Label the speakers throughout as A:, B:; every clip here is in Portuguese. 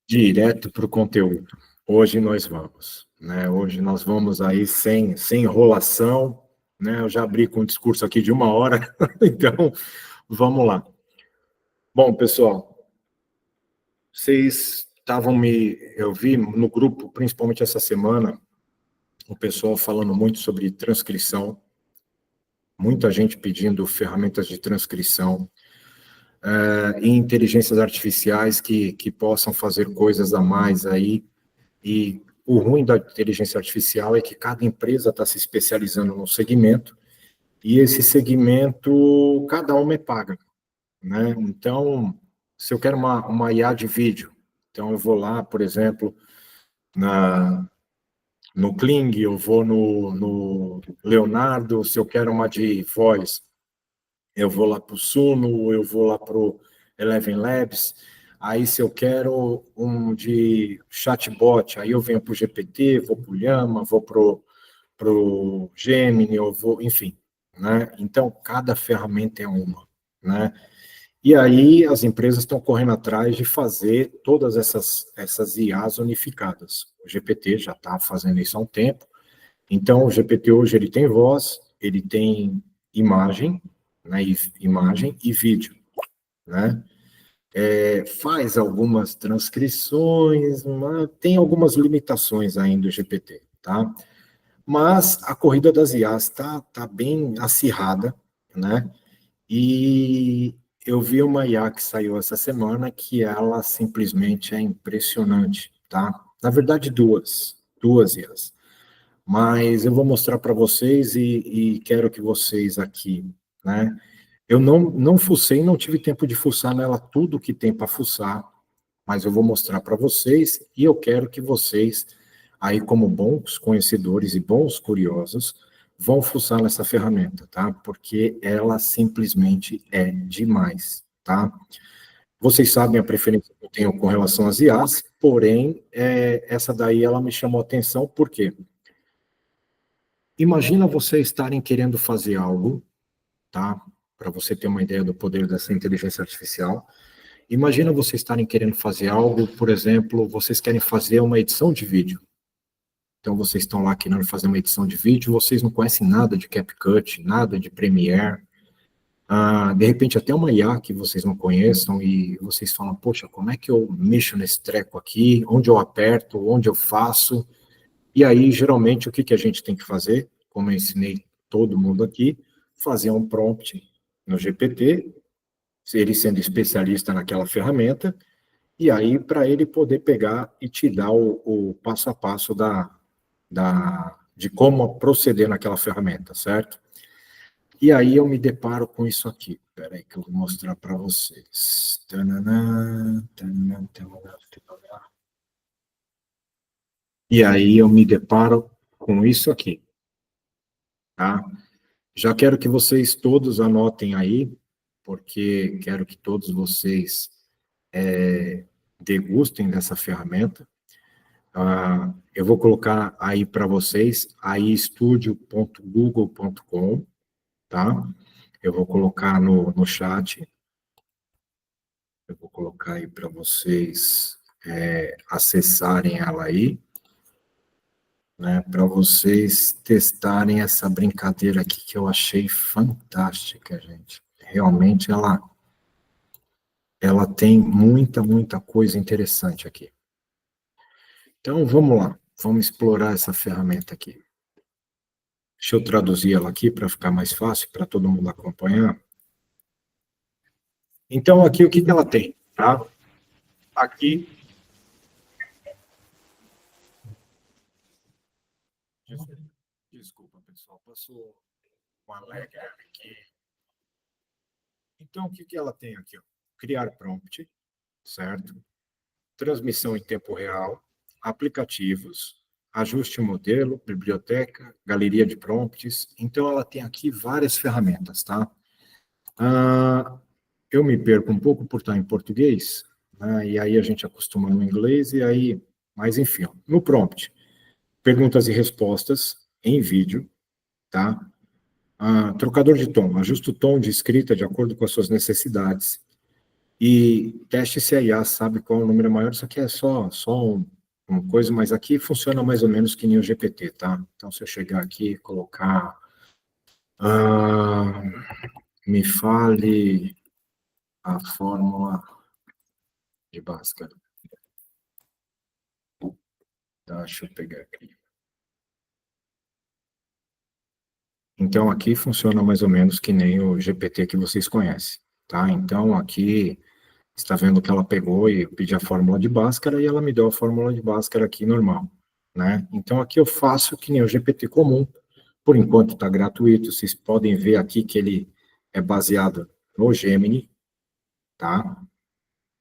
A: Direto para o conteúdo. Hoje nós vamos, né? Hoje nós vamos aí sem enrolação, né? Eu já abri com um discurso aqui de 1 hora, então vamos lá. Bom, pessoal, vocês eu vi no grupo, principalmente essa semana, o pessoal falando muito sobre transcrição, muita gente pedindo ferramentas de transcrição, e inteligências artificiais que possam fazer coisas a mais aí. E o ruim da inteligência artificial é que cada empresa está se especializando num segmento, e esse segmento, cada uma é paga, né? Então, se eu quero uma IA de vídeo, então eu vou lá, por exemplo, no Kling, eu vou no Leonardo. Se eu quero uma de voz, eu vou lá para o Suno, eu vou lá para o Eleven Labs. Aí, se eu quero um de chatbot, aí eu venho para o GPT, vou para o Llama, vou para o Gemini, eu vou, enfim, né? Então, cada ferramenta é uma, né? E aí, as empresas estão correndo atrás de fazer todas essas IAs unificadas. O GPT já está fazendo isso há um tempo. Então, o GPT hoje ele tem voz, ele tem imagem, né, imagem e vídeo, né? Faz algumas transcrições, mas tem algumas limitações ainda o GPT, tá? Mas a corrida das IAs está bem acirrada, né? E eu vi uma IA que saiu essa semana que ela simplesmente é impressionante, tá? Na verdade, duas IAs. Mas eu vou mostrar para vocês e quero que vocês aqui, né? Eu não fucei, não tive tempo de fuçar nela tudo que tem para fuçar, mas eu vou mostrar para vocês e eu quero que vocês, aí como bons conhecedores e bons curiosos, vão fuçar nessa ferramenta, tá? Porque ela simplesmente é demais, tá? Vocês sabem a preferência que eu tenho com relação às IAs, porém, essa daí ela me chamou a atenção, por quê? Imagina você estarem querendo fazer algo, tá? Para você ter uma ideia do poder dessa inteligência artificial. Imagina você estarem querendo fazer algo, por exemplo, vocês querem fazer uma edição de vídeo. Então, vocês estão lá querendo fazer uma edição de vídeo, vocês não conhecem nada de CapCut, nada de Premiere, de repente até uma IA que vocês não conheçam, e vocês falam, poxa, como é que eu mexo nesse treco aqui? Onde eu aperto? Onde eu faço? E aí, geralmente, o que a gente tem que fazer? Como eu ensinei todo mundo aqui, fazer um prompt no GPT, ele sendo especialista naquela ferramenta, e aí para ele poder pegar e te dar o passo a passo de como proceder naquela ferramenta, certo? E aí eu me deparo com isso aqui. Espera aí que eu vou mostrar para vocês. Tananã, tananã, tananã, tananã. E aí eu me deparo com isso aqui, tá? Já quero que vocês todos anotem aí, porque quero que todos vocês degustem dessa ferramenta. Eu vou colocar aí para vocês, aí studio.google.com, tá? Eu vou colocar no chat, eu vou colocar aí para vocês acessarem ela aí, né? Para vocês testarem essa brincadeira aqui que eu achei fantástica, gente. Realmente ela tem muita coisa interessante aqui. Então, vamos lá, vamos explorar essa ferramenta aqui. Deixa eu traduzir ela aqui para ficar mais fácil, para todo mundo acompanhar. Então, aqui o que ela tem, tá? Aqui. Desculpa, pessoal, passou uma lag aqui. Então, o que ela tem aqui? Ó? Criar prompt, certo? Transmissão em tempo real, aplicativos, ajuste modelo, biblioteca, galeria de prompts. Então, ela tem aqui várias ferramentas, tá? Eu me perco um pouco por estar em português, né? E aí a gente acostuma no inglês, e aí, mas enfim, ó, no prompt, perguntas e respostas em vídeo, tá? Trocador de tom, ajusta o tom de escrita de acordo com as suas necessidades. e teste se a IA sabe qual é o número maior. Isso aqui é só uma coisa, mas aqui funciona mais ou menos que nem o GPT, tá? Então, se eu chegar aqui e colocar, ah, me fale a fórmula de Bhaskara. Tá, deixa eu pegar aqui. Então, aqui funciona mais ou menos que nem o GPT que vocês conhecem, tá? Então, aqui, está vendo que ela pegou e pediu a fórmula de Bhaskara e ela me deu a fórmula de Bhaskara aqui normal, né? Então, aqui eu faço que nem o GPT comum. Por enquanto está gratuito, vocês podem ver aqui que ele é baseado no Gemini, tá?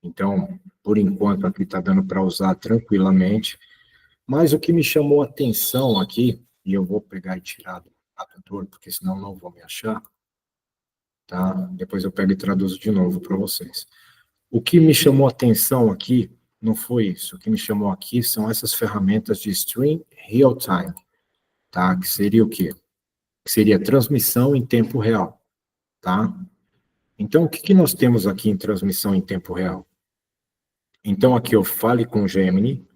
A: Então, por enquanto aqui está dando para usar tranquilamente, mas o que me chamou a atenção aqui, e eu vou pegar e tirar do tradutor, porque senão não vou me achar, tá? Depois eu pego e traduzo de novo para vocês. O que me chamou a atenção aqui não foi isso, o que me chamou aqui são essas ferramentas de stream real time, tá? Que seria o quê? Que seria transmissão em tempo real, tá? Então, o que que nós temos aqui em transmissão em tempo real? Então, aqui eu fale com o Gemini,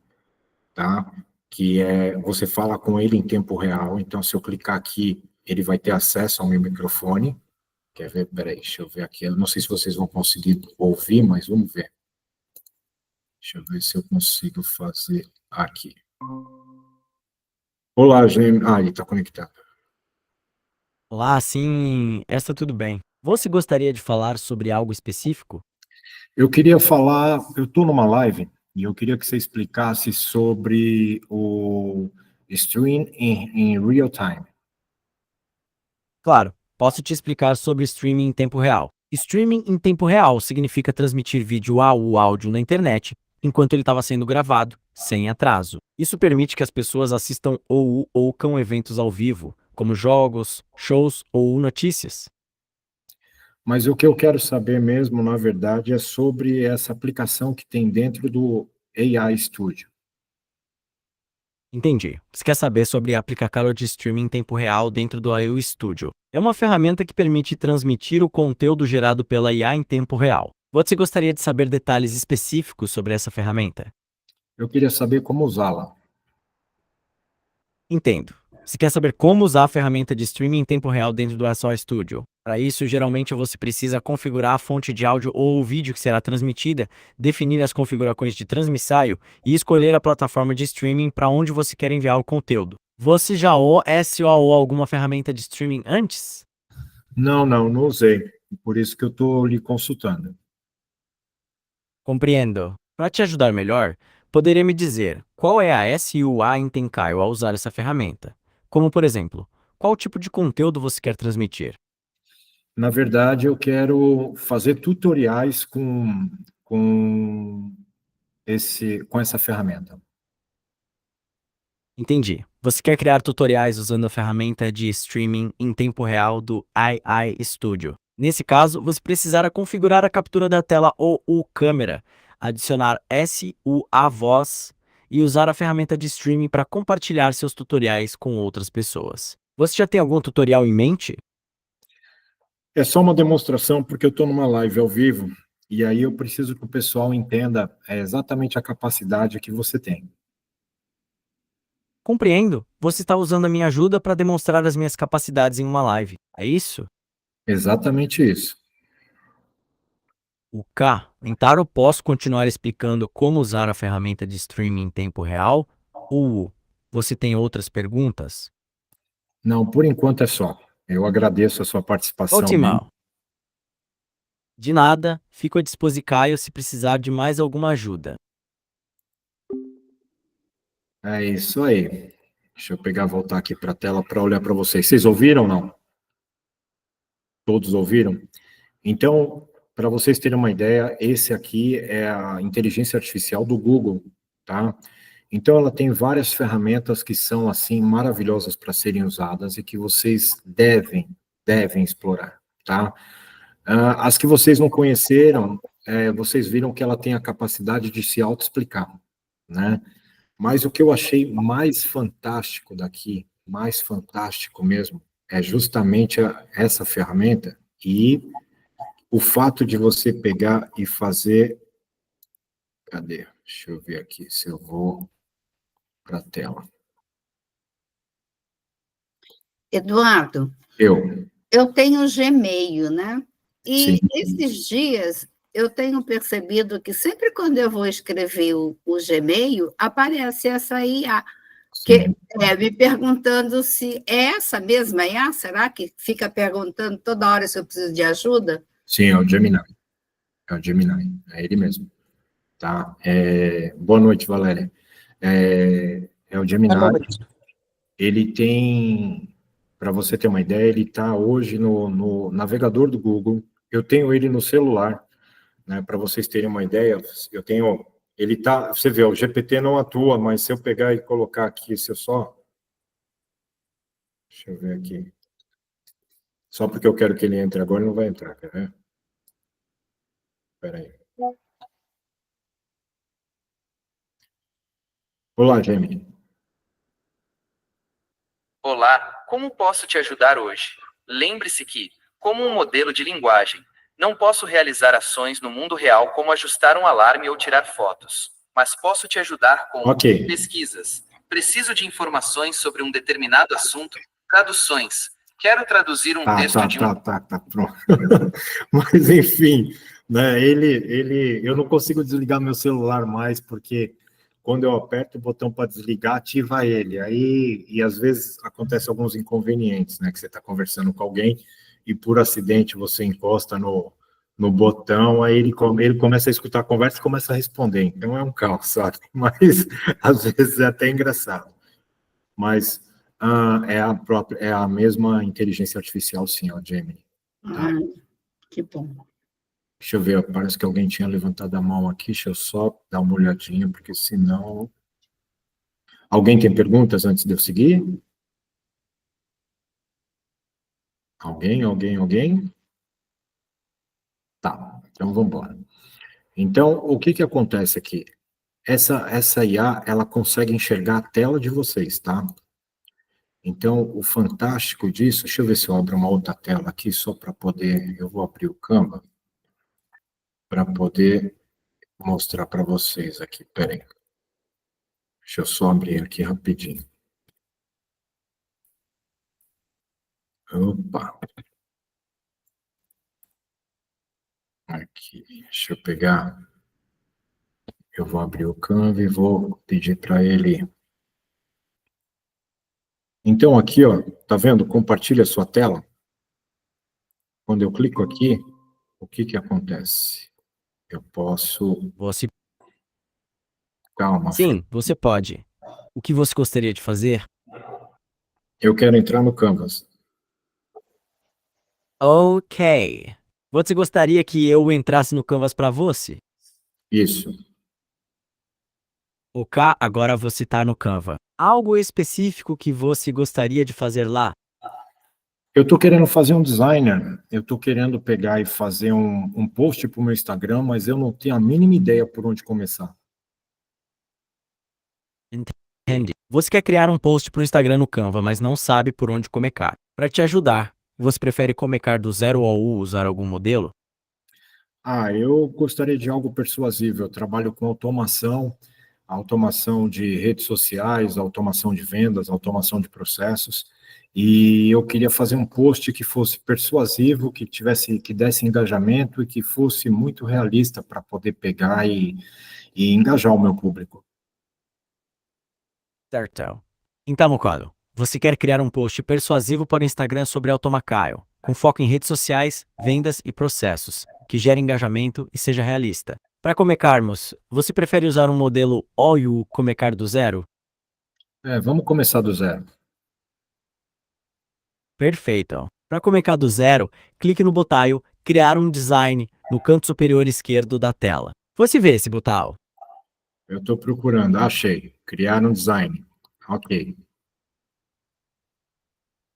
A: tá? Que é, você fala com ele em tempo real. Então, se eu clicar aqui, ele vai ter acesso ao meu microfone. Quer ver? Peraí, deixa eu ver aqui. Eu não sei se vocês vão conseguir ouvir, mas vamos ver. Deixa eu ver se eu consigo fazer aqui. Olá, Gemini. Ah, ele está conectado.
B: Olá, sim, esta tudo bem. Você gostaria de falar sobre algo específico?
A: Eu queria falar, eu estou numa live e eu queria que você explicasse sobre o stream em real time.
B: Claro, posso te explicar sobre streaming em tempo real. Streaming em tempo real significa transmitir vídeo ou áudio na internet enquanto ele estava sendo gravado, sem atraso. Isso permite que as pessoas assistam ou ouçam eventos ao vivo, como jogos, shows ou notícias.
A: Mas o que eu quero saber mesmo, na verdade, é sobre essa aplicação que tem dentro do AI Studio.
B: Entendi. Você quer saber sobre aplicar calor de streaming em tempo real dentro do AU Studio? É uma ferramenta que permite transmitir o conteúdo gerado pela IA em tempo real. Você gostaria de saber detalhes específicos sobre essa ferramenta?
A: Eu queria saber como usá-la.
B: Entendo. Você quer saber como usar a ferramenta de streaming em tempo real dentro do SO Studio? Para isso, geralmente você precisa configurar a fonte de áudio ou vídeo que será transmitida, definir as configurações de transmissão e escolher a plataforma de streaming para onde você quer enviar o conteúdo. Você já SOou alguma ferramenta de streaming antes?
A: Não usei. Por isso que eu estou lhe consultando.
B: Compreendo. Para te ajudar melhor, poderia me dizer qual é a SUA em Tencaio ao usar essa ferramenta? Como, por exemplo, qual tipo de conteúdo você quer transmitir?
A: Na verdade, eu quero fazer tutoriais com, com essa ferramenta.
B: Entendi. Você quer criar tutoriais usando a ferramenta de streaming em tempo real do AI Studio. Nesse caso, você precisará configurar a captura da tela ou o câmera, adicionar SUA voz e usar a ferramenta de streaming para compartilhar seus tutoriais com outras pessoas. Você já tem algum tutorial em mente?
A: É só uma demonstração, porque eu estou numa live ao vivo, e aí eu preciso que o pessoal entenda exatamente a capacidade que você tem.
B: Compreendo. Você está usando a minha ajuda para demonstrar as minhas capacidades em uma live. É isso?
A: Exatamente isso.
B: O K. Então, eu posso continuar explicando como usar a ferramenta de streaming em tempo real? Ou você tem outras perguntas?
A: Não, por enquanto é só. Eu agradeço a sua participação.
B: Ótimo. De nada, fico à disposição se precisar de mais alguma ajuda.
A: É isso aí. Deixa eu pegar, voltar aqui para a tela para olhar para vocês. Vocês ouviram ou não? Todos ouviram? Então, para vocês terem uma ideia, esse aqui é a inteligência artificial do Google, tá? Então, ela tem várias ferramentas que são, assim, maravilhosas para serem usadas e que vocês devem explorar, tá? As que vocês não conheceram, vocês viram que ela tem a capacidade de se auto-explicar, né? Mas o que eu achei mais fantástico daqui, mais fantástico mesmo, é justamente essa ferramenta, e o fato de você pegar e fazer... Cadê? Deixa eu ver aqui se eu vou para a tela.
C: Eduardo,
A: Eu,
C: eu tenho Gmail, né?
A: sim.
C: E esses dias eu tenho percebido que sempre quando eu vou escrever o Gmail, aparece essa IA, que
A: Sim,
C: me perguntando se é essa mesma IA, será que fica perguntando toda hora se eu preciso de ajuda?
A: sim, é o Gemini. É o Gemini, é ele mesmo. Tá? Boa noite, Valéria. É o Gemini.
B: Boa noite.
A: Ele tem, para você ter uma ideia, ele está hoje no navegador do Google. Eu tenho ele no celular, né? Para vocês terem uma ideia, eu tenho. Ele tá, você vê, o GPT não atua, mas se eu pegar e colocar aqui, se eu só. Deixa eu ver aqui. Só porque eu quero que ele entre agora, ele não vai entrar, quer ver? Espera aí. Olá, Gemini.
D: Olá, como posso te ajudar hoje? Lembre-se que, como um modelo de linguagem, não posso realizar ações no mundo real como ajustar um alarme ou tirar fotos, mas posso te ajudar com
A: Ok.
D: pesquisas. Preciso de informações sobre um determinado assunto, traduções. Quero traduzir um texto de um.
A: Tá, pronto. Mas, enfim, né, eu não consigo desligar meu celular mais, porque quando eu aperto o botão para desligar, ativa ele. Aí, e às vezes acontece alguns inconvenientes, né, que você está conversando com alguém e por acidente você encosta no botão, aí ele começa a escutar a conversa e começa a responder. Então é um caos, sabe? Mas às vezes é até engraçado. Mas é a mesma inteligência artificial, sim, ó, Gemini. Tá?
C: Que bom.
A: Deixa eu ver, parece que alguém tinha levantado a mão aqui, deixa eu só dar uma olhadinha, porque senão... Alguém tem perguntas antes de eu seguir? Alguém? Tá, então vamos embora. Então, o que que acontece aqui? Essa IA, ela consegue enxergar a tela de vocês, tá? Então, o fantástico disso, deixa eu ver se eu abro uma outra tela aqui, só para poder, eu vou abrir o Canva, para poder mostrar para vocês aqui, peraí. Deixa eu só abrir aqui rapidinho. Opa. Aqui, deixa eu pegar. Eu vou abrir o Canva e vou pedir para ele. Então, aqui, ó, tá vendo? Compartilha a sua tela. Quando eu clico aqui, o que que acontece? Eu posso...
B: Você...
A: Calma, filho.
B: Sim, você pode. O que você gostaria de fazer?
A: Eu quero entrar no Canvas.
B: Ok. Você gostaria que eu entrasse no Canvas para você?
A: Isso.
B: Ok, agora você está no Canva. Algo específico que você gostaria de fazer lá?
A: Eu estou querendo fazer um designer. Eu estou querendo pegar e fazer um post para o meu Instagram, mas eu não tenho a mínima ideia por onde começar.
B: Entendi. Você quer criar um post para o Instagram no Canva, mas não sabe por onde começar. Para te ajudar, você prefere começar do zero ou usar algum modelo?
A: Eu gostaria de algo persuasivo. Eu trabalho com automação de redes sociais, automação de vendas, automação de processos, e eu queria fazer um post que fosse persuasivo, que desse engajamento e que fosse muito realista para poder pegar e engajar o meu público.
B: Certo. Então, Colo, você quer criar um post persuasivo para o Instagram sobre Automacaio, com foco em redes sociais, vendas e processos, que gere engajamento e seja realista. Para começarmos, você prefere usar um modelo ou começar do zero?
A: Vamos começar do zero.
B: Perfeito. Para começar do zero, clique no botão Criar um design no canto superior esquerdo da tela. Você vê esse botão?
A: Eu estou procurando, achei, criar um design. Ok.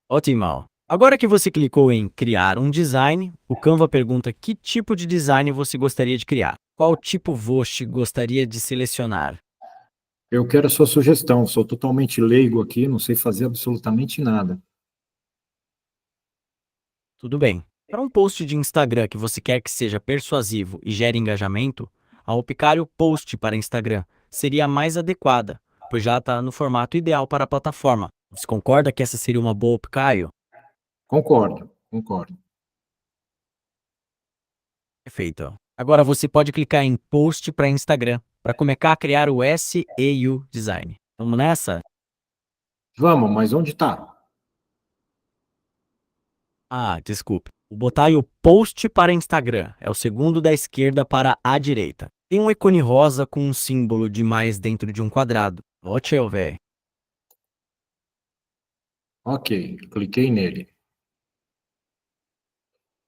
B: Ótimo. Agora que você clicou em Criar um design, o Canva pergunta que tipo de design você gostaria de criar. Qual tipo você gostaria de selecionar?
A: Eu quero a sua sugestão, sou totalmente leigo aqui, não sei fazer absolutamente nada.
B: Tudo bem. Para um post de Instagram que você quer que seja persuasivo e gere engajamento, a Opcário Post para Instagram seria a mais adequada, pois já está no formato ideal para a plataforma. Você concorda que essa seria uma boa Opcário?
A: Concordo, concordo.
B: Perfeito. Agora você pode clicar em Post para Instagram para começar a criar o SEO Design. Vamos nessa?
A: Vamos, mas onde está?
B: Ah, desculpe. O botai o Post para Instagram é o segundo da esquerda para a direita. Tem um ícone rosa com um símbolo de mais dentro de um quadrado. Vote eu, velho.
A: Ok, cliquei nele.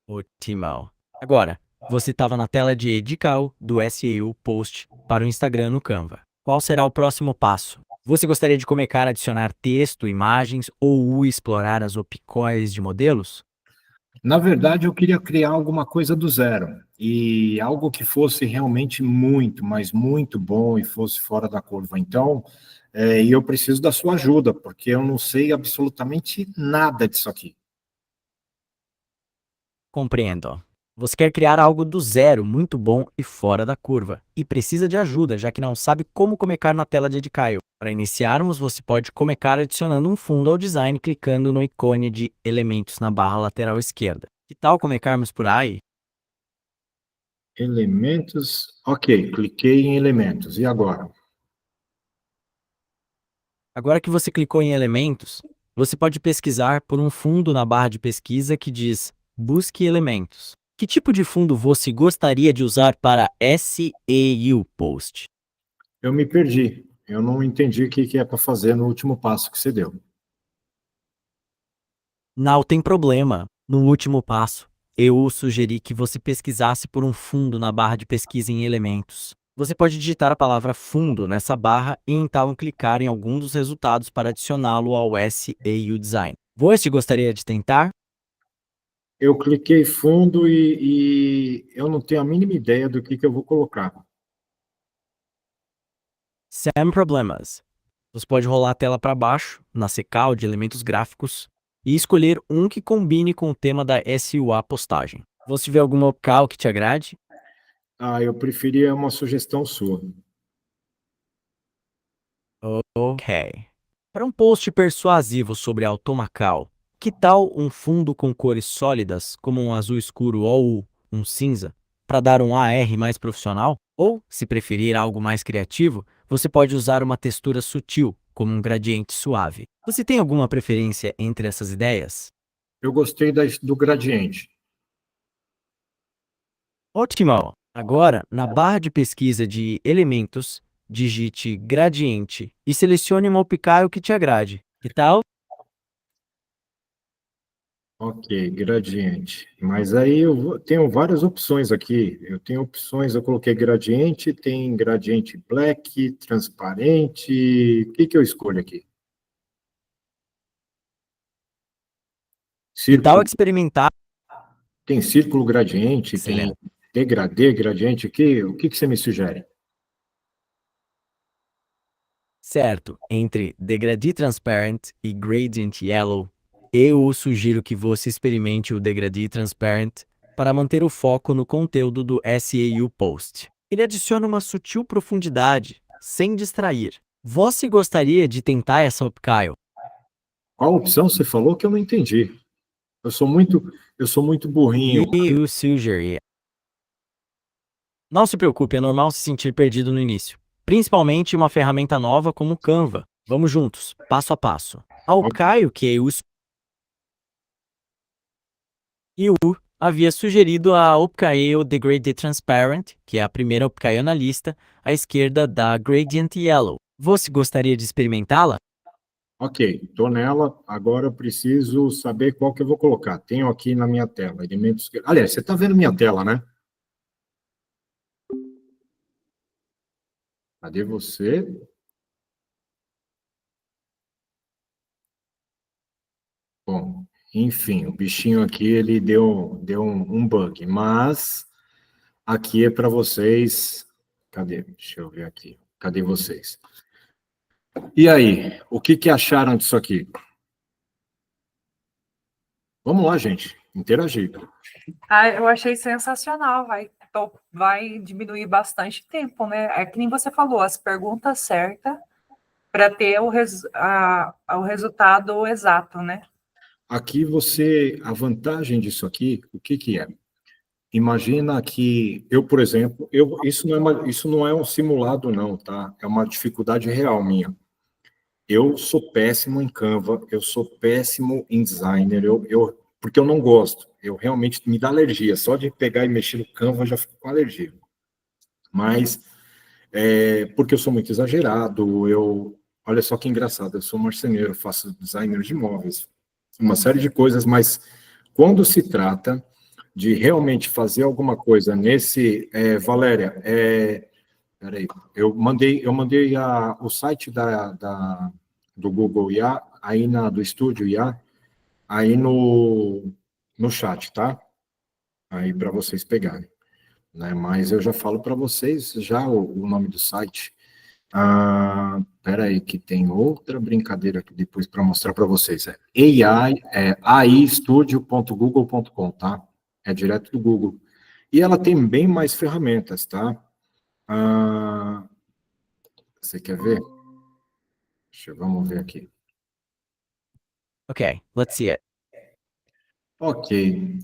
B: Ótimo. Agora, você estava na tela de edital do SEO Post para o Instagram no Canva. Qual será o próximo passo? Você gostaria de começar a adicionar texto, imagens ou explorar as opções de modelos?
A: Na verdade, eu queria criar alguma coisa do zero. E algo que fosse realmente muito, mas muito bom e fosse fora da curva. Então, e eu preciso da sua ajuda, porque eu não sei absolutamente nada disso aqui.
B: Compreendo. Você quer criar algo do zero, muito bom e fora da curva, e precisa de ajuda, já que não sabe como começar na tela de Edcaio. Para iniciarmos, você pode começar adicionando um fundo ao design clicando no ícone de elementos na barra lateral esquerda. Que tal começarmos por aí?
A: Elementos. Ok, cliquei em elementos. E agora?
B: Agora que você clicou em elementos, você pode pesquisar por um fundo na barra de pesquisa que diz Busque elementos. Que tipo de fundo você gostaria de usar para SEO Post?
A: Eu me perdi. Eu não entendi o que é para fazer no último passo que você deu.
B: Não tem problema. No último passo, eu sugeri que você pesquisasse por um fundo na barra de pesquisa em elementos. Você pode digitar a palavra fundo nessa barra e então clicar em algum dos resultados para adicioná-lo ao SEO Design. Você gostaria de tentar?
A: Eu cliquei fundo e eu não tenho a mínima ideia do que eu vou colocar.
B: Sem problemas. Você pode rolar a tela para baixo, na secal de elementos gráficos, e escolher um que combine com o tema da SEO postagem. Você vê alguma opção que te agrade?
A: Ah, eu preferia uma sugestão sua.
B: Ok. Para um post persuasivo sobre Automacal, que tal um fundo com cores sólidas, como um azul escuro ou um cinza, para dar um AR mais profissional? Ou, se preferir algo mais criativo, você pode usar uma textura sutil, como um gradiente suave. Você tem alguma preferência entre essas ideias?
A: Eu gostei do gradiente.
B: Ótimo! Agora, na barra de pesquisa de elementos, digite gradiente e selecione uma opção que te agrade. Que tal?
A: Ok, gradiente. Mas aí tenho várias opções aqui. Eu tenho opções, eu coloquei gradiente, tem gradiente black, transparente. O que eu escolho aqui?
B: Que tal
A: Círculo,
B: experimentar?
A: tem círculo gradiente, tem
B: Excelente.
A: degradê gradiente aqui. O que você me sugere?
B: Certo, entre Degradê Transparent e Gradient Yellow, eu sugiro que você experimente o Degradê Transparent para manter o foco no conteúdo do SEO Post. Ele adiciona uma sutil profundidade, sem distrair. Você gostaria de tentar essa opção?
A: Qual opção você falou que eu não entendi? Eu sou muito burrinho.
B: Eu sugeri. Não se preocupe, é normal se sentir perdido no início. Principalmente uma ferramenta nova como o Canva. Vamos juntos, passo a passo. A opção que eu havia sugerido a opção Degraded Transparent, que é a primeira opção na lista, à esquerda da Gradient Yellow. Você gostaria de experimentá-la?
A: Ok, estou nela. Agora eu preciso saber qual que eu vou colocar. Tenho aqui na minha tela, elementos. Aliás, você está vendo minha tela, né? Cadê você? Bom, enfim, o bichinho aqui, ele deu um bug, mas aqui é para vocês. Cadê? Deixa eu ver aqui. Cadê vocês? E aí, o que acharam disso aqui? Vamos lá, gente. interagir.
E: Eu achei sensacional, vai diminuir bastante tempo, né? É que nem você falou, as perguntas certas para ter o resultado exato, né?
A: Aqui a vantagem disso aqui, o que que é? Imagina que eu, por exemplo, isso não é um simulado não, tá? É uma dificuldade real minha. Eu sou péssimo em Canva, eu sou péssimo em designer, porque eu não gosto. Eu realmente me dá alergia. Só de pegar e mexer no Canva eu já fico com alergia. Mas porque eu sou muito exagerado, olha só que engraçado, eu sou marceneiro, faço designer de imóveis, uma série de coisas, mas quando se trata de realmente fazer alguma coisa Valéria, peraí, eu mandei o site do Google IA, aí do Estúdio IA, aí no chat, tá? Aí para vocês pegarem, né? Mas eu já falo para vocês já o nome do site. Peraí, que tem outra brincadeira aqui depois para mostrar para vocês. aistudio.google.com, tá? É direto do Google. E ela tem bem mais ferramentas, tá? Você quer ver? Vamos ver aqui.
B: Okay, let's see it.
A: Ok.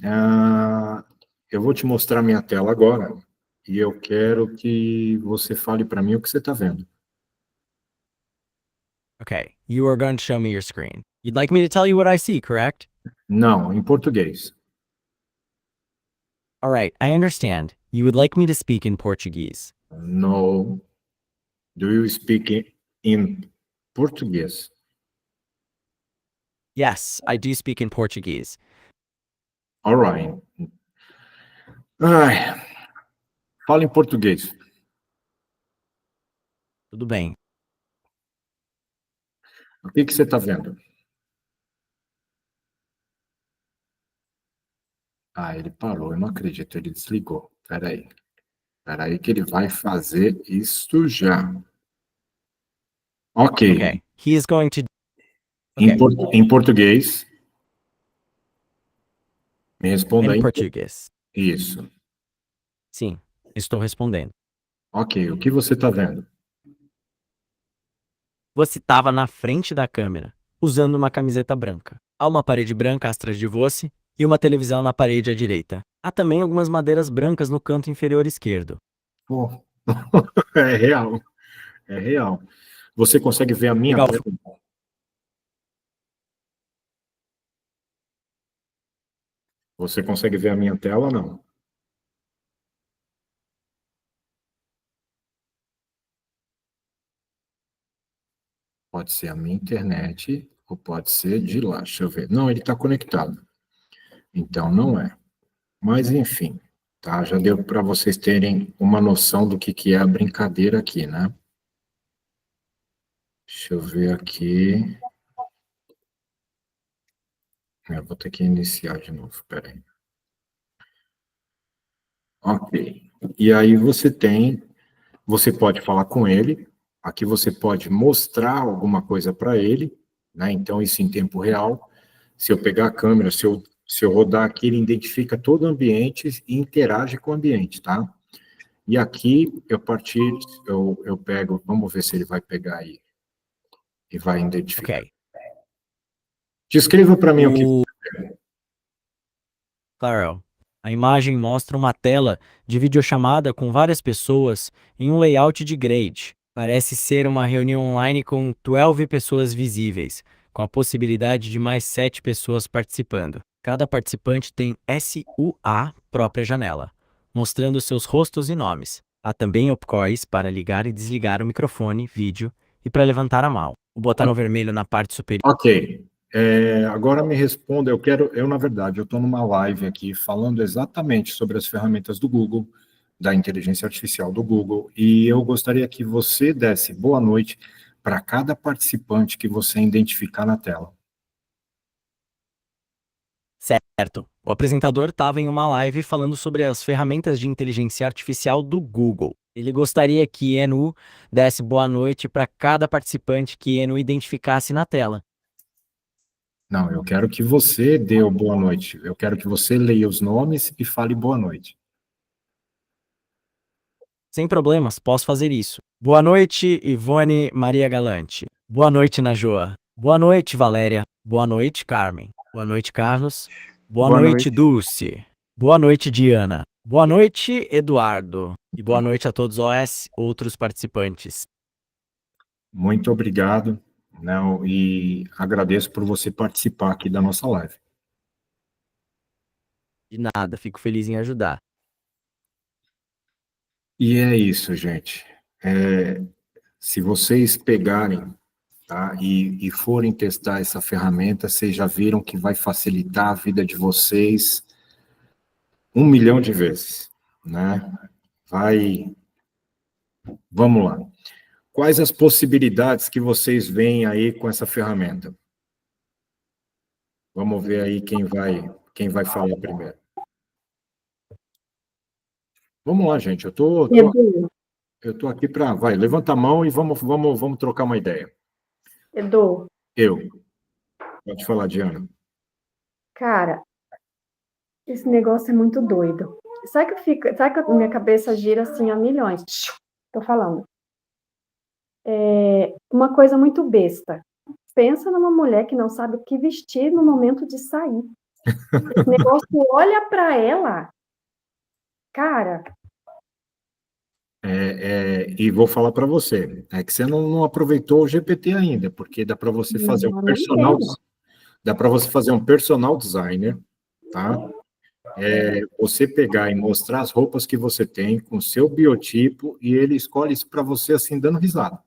A: Eu vou te mostrar minha tela agora e eu quero que você fale para mim o que você está vendo.
B: Okay, you are going to show me your screen. You'd like me to tell you what I see, correct?
A: Não, em português.
B: All right, I understand. You would like me to speak in Portuguese.
A: No. Do you speak in português?
B: Yes, I do speak in Portuguese.
A: All right. Ai, fala em português.
B: Tudo bem.
A: O que você está vendo? Ele parou, eu não acredito, ele desligou. Peraí que ele vai fazer isso já. Ok.
B: Okay, he is going to...
A: Em português. Me responda
B: In
A: aí.
B: Português.
A: Isso.
B: Sim, estou respondendo.
A: Ok, o que você está vendo?
B: Você estava na frente da câmera, usando uma camiseta branca. Há uma parede branca atrás de você e uma televisão na parede à direita. Há também algumas madeiras brancas no canto inferior esquerdo.
A: Pô, é real. É real. Você consegue ver a minha
B: Legal.
A: tela? Você consegue ver a minha tela ou não? Pode ser a minha internet ou pode ser de lá. Deixa eu ver. Não, ele está conectado. Então, não é. Mas, enfim, tá? Já deu para vocês terem uma noção do que é a brincadeira aqui, né? Deixa eu ver aqui. Eu vou ter que iniciar de novo, peraí. Ok. E aí você pode falar com ele, aqui você pode mostrar alguma coisa para ele, né? Então, isso em tempo real. Se eu pegar a câmera, se eu rodar aqui, ele identifica todo o ambiente e interage com o ambiente, tá? E aqui, eu pego, vamos ver se ele vai pegar aí e vai identificar.
B: Ok.
A: Descreva para mim o que...
B: Claro. A imagem mostra uma tela de videochamada com várias pessoas em um layout de grade. Parece ser uma reunião online com 12 pessoas visíveis, com a possibilidade de mais 7 pessoas participando. Cada participante tem SUA própria janela, mostrando seus rostos e nomes. Há também opções para ligar e desligar o microfone, vídeo e para levantar a mão. O botão vermelho na parte superior.
A: Ok. Agora me responda, na verdade, eu estou numa live aqui falando exatamente sobre as ferramentas do Google, da inteligência artificial do Google, e eu gostaria que você desse boa noite para cada participante que você identificar na tela.
B: Certo. O apresentador estava em uma live falando sobre as ferramentas de inteligência artificial do Google. Ele gostaria que Enu desse boa noite para cada participante que Enu identificasse na tela.
A: Não, eu quero que você dê o boa noite. Eu quero que você leia os nomes e fale boa noite.
B: Sem problemas, posso fazer isso. Boa noite, Ivone Maria Galante. Boa noite, Najoa. Boa noite, Valéria. Boa noite, Carmen. Boa noite, Carlos. Boa
F: Boa
B: noite,
F: noite.
B: Dulce. Boa noite, Diana. Boa noite, Eduardo. E boa noite a todos os outros participantes.
A: Muito obrigado, né, e agradeço por você participar aqui da nossa live.
B: De nada, fico feliz em ajudar.
A: E é isso, gente. Se vocês pegarem, tá, e forem testar essa ferramenta, vocês já viram que vai facilitar a vida de vocês 1 milhão de vezes, né? Vamos lá. Quais as possibilidades que vocês veem aí com essa ferramenta? Vamos ver aí quem vai falar primeiro. Vamos lá, gente. Eu tô aqui para, levanta a mão e vamos trocar uma ideia.
G: Edu,
A: Pode falar, Diana.
G: cara, esse negócio é muito doido. Sabe que a minha cabeça gira assim a milhões? Tô falando. É uma coisa muito besta. Pensa numa mulher que não sabe o que vestir no momento de sair. Esse negócio olha para ela, cara.
A: E vou falar para você, é que você não aproveitou o GPT ainda, porque dá para você fazer um personal, dá para você fazer um personal designer, tá? Você pegar e mostrar as roupas que você tem com o seu biotipo e ele escolhe isso para você assim dando risada.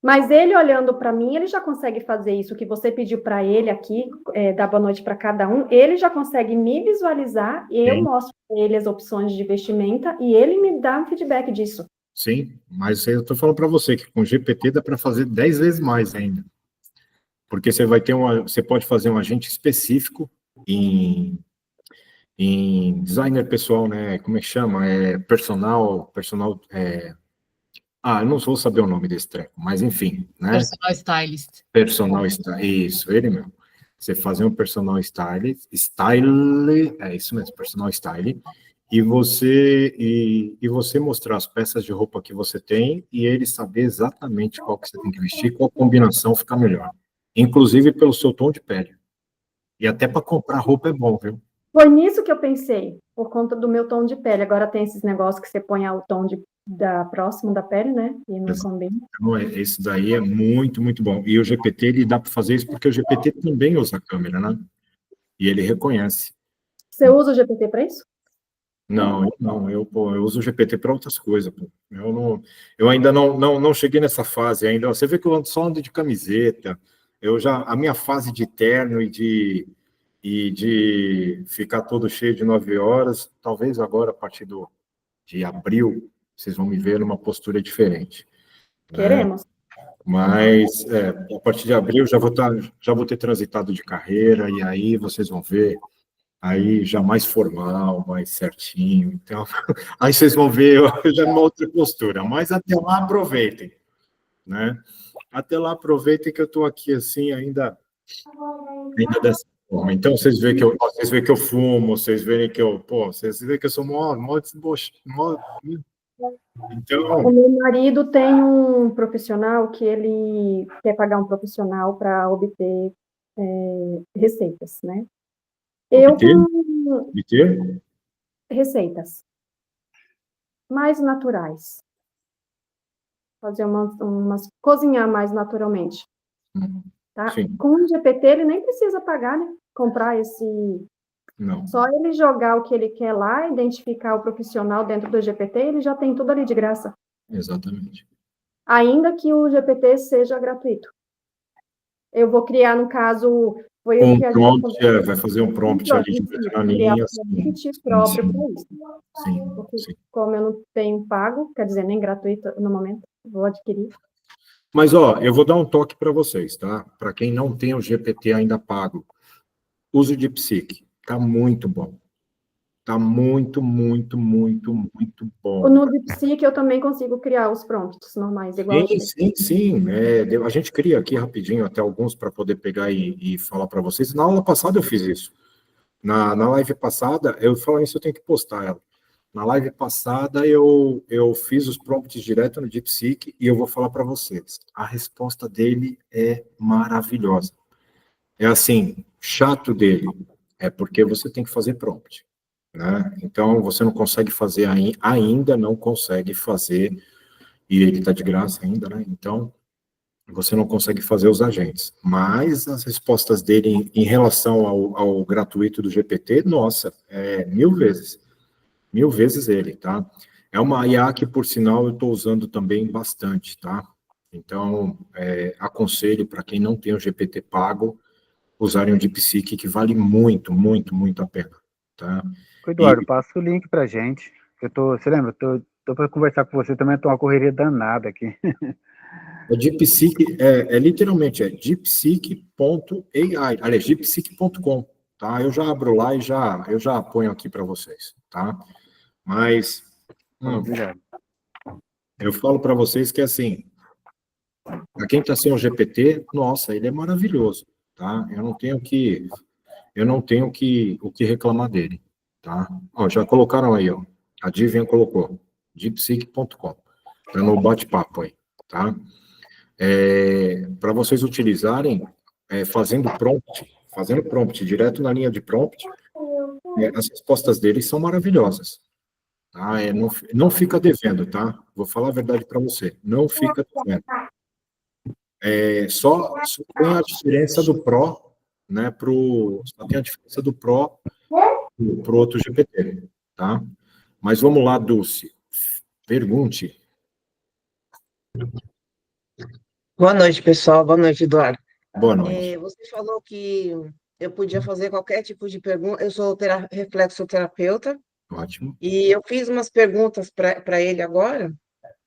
G: Mas ele olhando para mim, ele já consegue fazer isso que você pediu para ele aqui, dar boa noite para cada um. Ele já consegue me visualizar e eu mostro para ele as opções de vestimenta e ele me dá um feedback disso.
A: Sim, mas eu estou falando para você que com GPT dá para fazer 10 vezes mais ainda. Porque você pode fazer um agente específico em designer pessoal, né? Como é que chama? Personal, eu não vou saber o nome desse treco, mas enfim, né?
H: Personal stylist.
A: Personal stylist, isso, ele mesmo. Você fazer um personal stylist, é isso mesmo, personal stylist, e você mostrar as peças de roupa que você tem e ele saber exatamente qual que você tem que vestir, qual combinação fica melhor. Inclusive pelo seu tom de pele. E até para comprar roupa é bom, viu?
G: Foi nisso que eu pensei, por conta do meu tom de pele. Agora tem esses negócios que você põe o tom próximo da pele, né? E não combina.
A: Então, esse daí é muito, muito bom. E o GPT, ele dá para fazer isso porque o GPT também usa a câmera, né? E ele reconhece.
G: Você usa o GPT para isso?
A: Não, eu uso o GPT para outras coisas. Pô. Eu ainda não cheguei nessa fase ainda. Você vê que eu só ando de camiseta. A minha fase de terno e de ficar todo cheio de 9 horas, talvez agora, a partir de abril, vocês vão me ver numa postura diferente.
G: Queremos.
A: Mas, a partir de abril, já vou ter transitado de carreira, e aí vocês vão ver, aí já mais formal, mais certinho, então, aí vocês vão ver eu já numa outra postura, mas até lá aproveitem, né? Até lá aproveitem que eu estou aqui assim ainda dessa forma. Então, vocês veem que eu fumo, vocês veem que vocês veem que eu sou mó desbocho, então...
G: O meu marido tem um profissional que ele quer pagar um profissional para obter receitas, né?
A: Obter?
G: Receitas mais naturais. Fazer cozinhar mais naturalmente. Tá? Com o GPT ele nem precisa pagar, né? Comprar esse...
A: Não.
G: Só ele jogar o que ele quer lá, identificar o profissional dentro do GPT, ele já tem tudo ali de graça.
A: Exatamente.
G: Ainda que o GPT seja gratuito. Eu vou criar, no caso...
A: Vai fazer um prompt ali de
G: criar um prompt próprio para isso.
A: Sim.
G: Como eu não tenho pago, quer dizer, nem gratuito no momento, vou adquirir.
A: Mas, eu vou dar um toque para vocês, tá? Para quem não tem o GPT ainda pago, use o DeepSeek, tá muito bom. Tá muito, muito, muito, muito bom.
G: No DeepSeek eu também consigo criar os prompts normais, igual a
A: Sim,
G: gente.
A: sim, sim. A gente cria aqui rapidinho até alguns para poder pegar e falar para vocês. Na aula passada eu fiz isso. Na live passada, eu falo isso, eu tenho que postar ela. Na live passada, eu fiz os prompts direto no DeepSeek e eu vou falar para vocês. A resposta dele é maravilhosa. É assim, chato dele é porque você tem que fazer prompt, né? Então, você não consegue fazer ainda, não consegue fazer, e ele está de graça ainda, né? Então, você não consegue fazer os agentes. Mas as respostas dele em relação ao gratuito do GPT, nossa, é 1000 vezes ele, tá? É uma IA que, por sinal, eu estou usando também bastante, tá? Então, aconselho para quem não tem o GPT pago, usarem o DeepSeek, que vale muito, muito, muito a pena, tá?
F: Eduardo, passa o link pra gente. Você lembra? Tô para conversar com você também, tô uma correria danada aqui.
A: O DeepSeek literalmente deepseek.ai, aliás, deepseek.com, tá? Eu já abro lá e eu já ponho aqui para vocês, tá? Mas
F: Obrigado.
A: eu falo para vocês que assim, para quem está sem o GPT, nossa, ele é maravilhoso, tá? Eu não tenho o que reclamar dele, tá? Ó, já colocaram aí, ó. A Divian colocou, deepseek.com. Tá no bate-papo aí, tá? Para vocês utilizarem fazendo prompt direto na linha de prompt, as respostas deles são maravilhosas, tá? Não fica devendo, tá? Vou falar a verdade para você, não fica devendo. Só tem a diferença do Pro, né? Só tem a diferença do Pro pro outro GPT, tá? Mas vamos lá, Dulce. Pergunte.
H: Boa noite, pessoal. Boa noite, Eduardo.
A: Boa noite.
H: Você falou que eu podia fazer qualquer tipo de pergunta. Eu sou reflexoterapeuta
A: Ótimo.
H: e eu fiz umas perguntas para ele agora,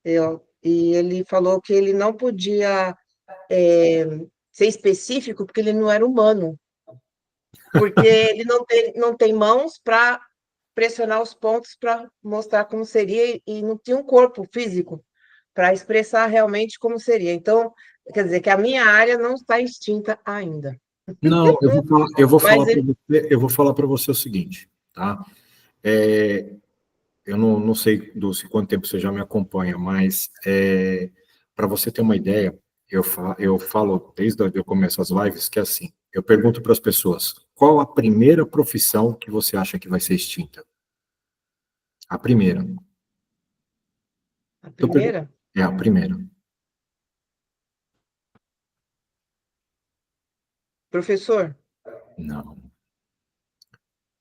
H: e ele falou que ele não podia ser específico porque ele não era humano, porque ele não tem mãos para pressionar os pontos para mostrar como seria e não tinha um corpo físico para expressar realmente como seria. Então, quer dizer que a minha área não está extinta ainda.
A: Não, eu vou falar para você o seguinte, tá? Eu não sei, Dulce, quanto tempo você já me acompanha, mas para você ter uma ideia, eu falo desde que eu começo as lives que é assim, eu pergunto para as pessoas, qual a primeira profissão que você acha que vai ser extinta? A primeira.
H: A primeira?
A: É a primeira.
H: Professor?
A: Não.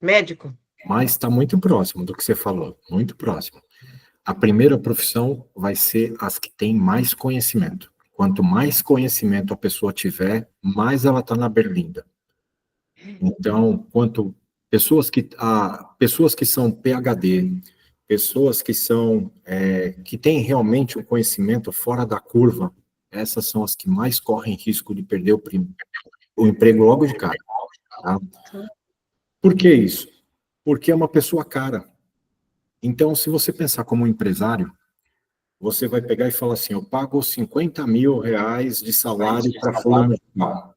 H: Médico?
A: Mas está muito próximo do que você falou, muito próximo. A primeira profissão vai ser as que têm mais conhecimento. Quanto mais conhecimento a pessoa tiver, mais ela está na berlinda. Então, pessoas que são PhD, pessoas que têm realmente um conhecimento fora da curva, essas são as que mais correm risco de perder o emprego logo de cara. Tá? Por que isso? Porque é uma pessoa cara. Então, se você pensar como um empresário, você vai pegar e falar assim, eu pago 50 mil reais de salário para fulano de tal.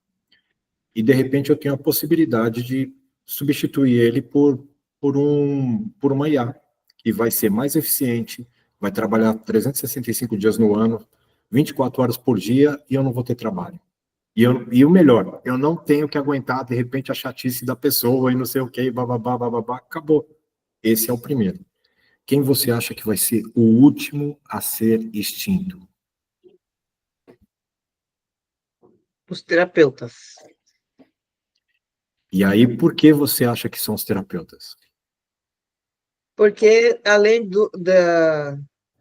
A: E, de repente, eu tenho a possibilidade de substituir ele por uma IA, que vai ser mais eficiente, vai trabalhar 365 dias no ano, 24 horas por dia, e eu não vou ter trabalho. E o melhor, eu não tenho que aguentar, de repente, a chatice da pessoa e não sei o quê, bababá, bababá, acabou. Esse é o primeiro. Quem você acha que vai ser o último a ser extinto?
H: Os terapeutas.
A: E aí, por que você acha que são os terapeutas?
H: Porque, além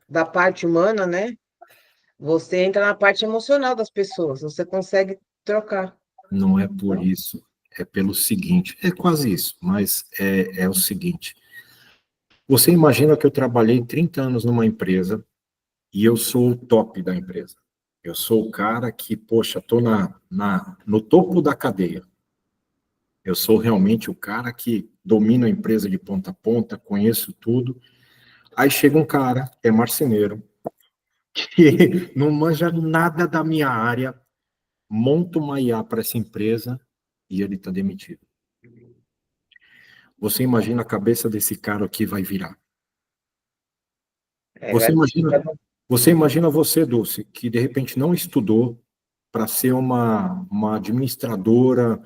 H: da parte humana, né? Você entra na parte emocional das pessoas, você consegue trocar.
A: Não é por isso, é pelo seguinte, é quase isso, mas é o seguinte. Você imagina que eu trabalhei 30 anos numa empresa e eu sou o top da empresa. Eu sou o cara que, poxa, estou no topo da cadeia. Eu sou realmente o cara que domina a empresa de ponta a ponta, conheço tudo. Aí chega um cara, que é marceneiro, que não manja nada da minha área, monta uma IA para essa empresa e ele está demitido. Você imagina a cabeça desse cara o que vai virar? Você imagina você, Dulce, que de repente não estudou para ser uma administradora,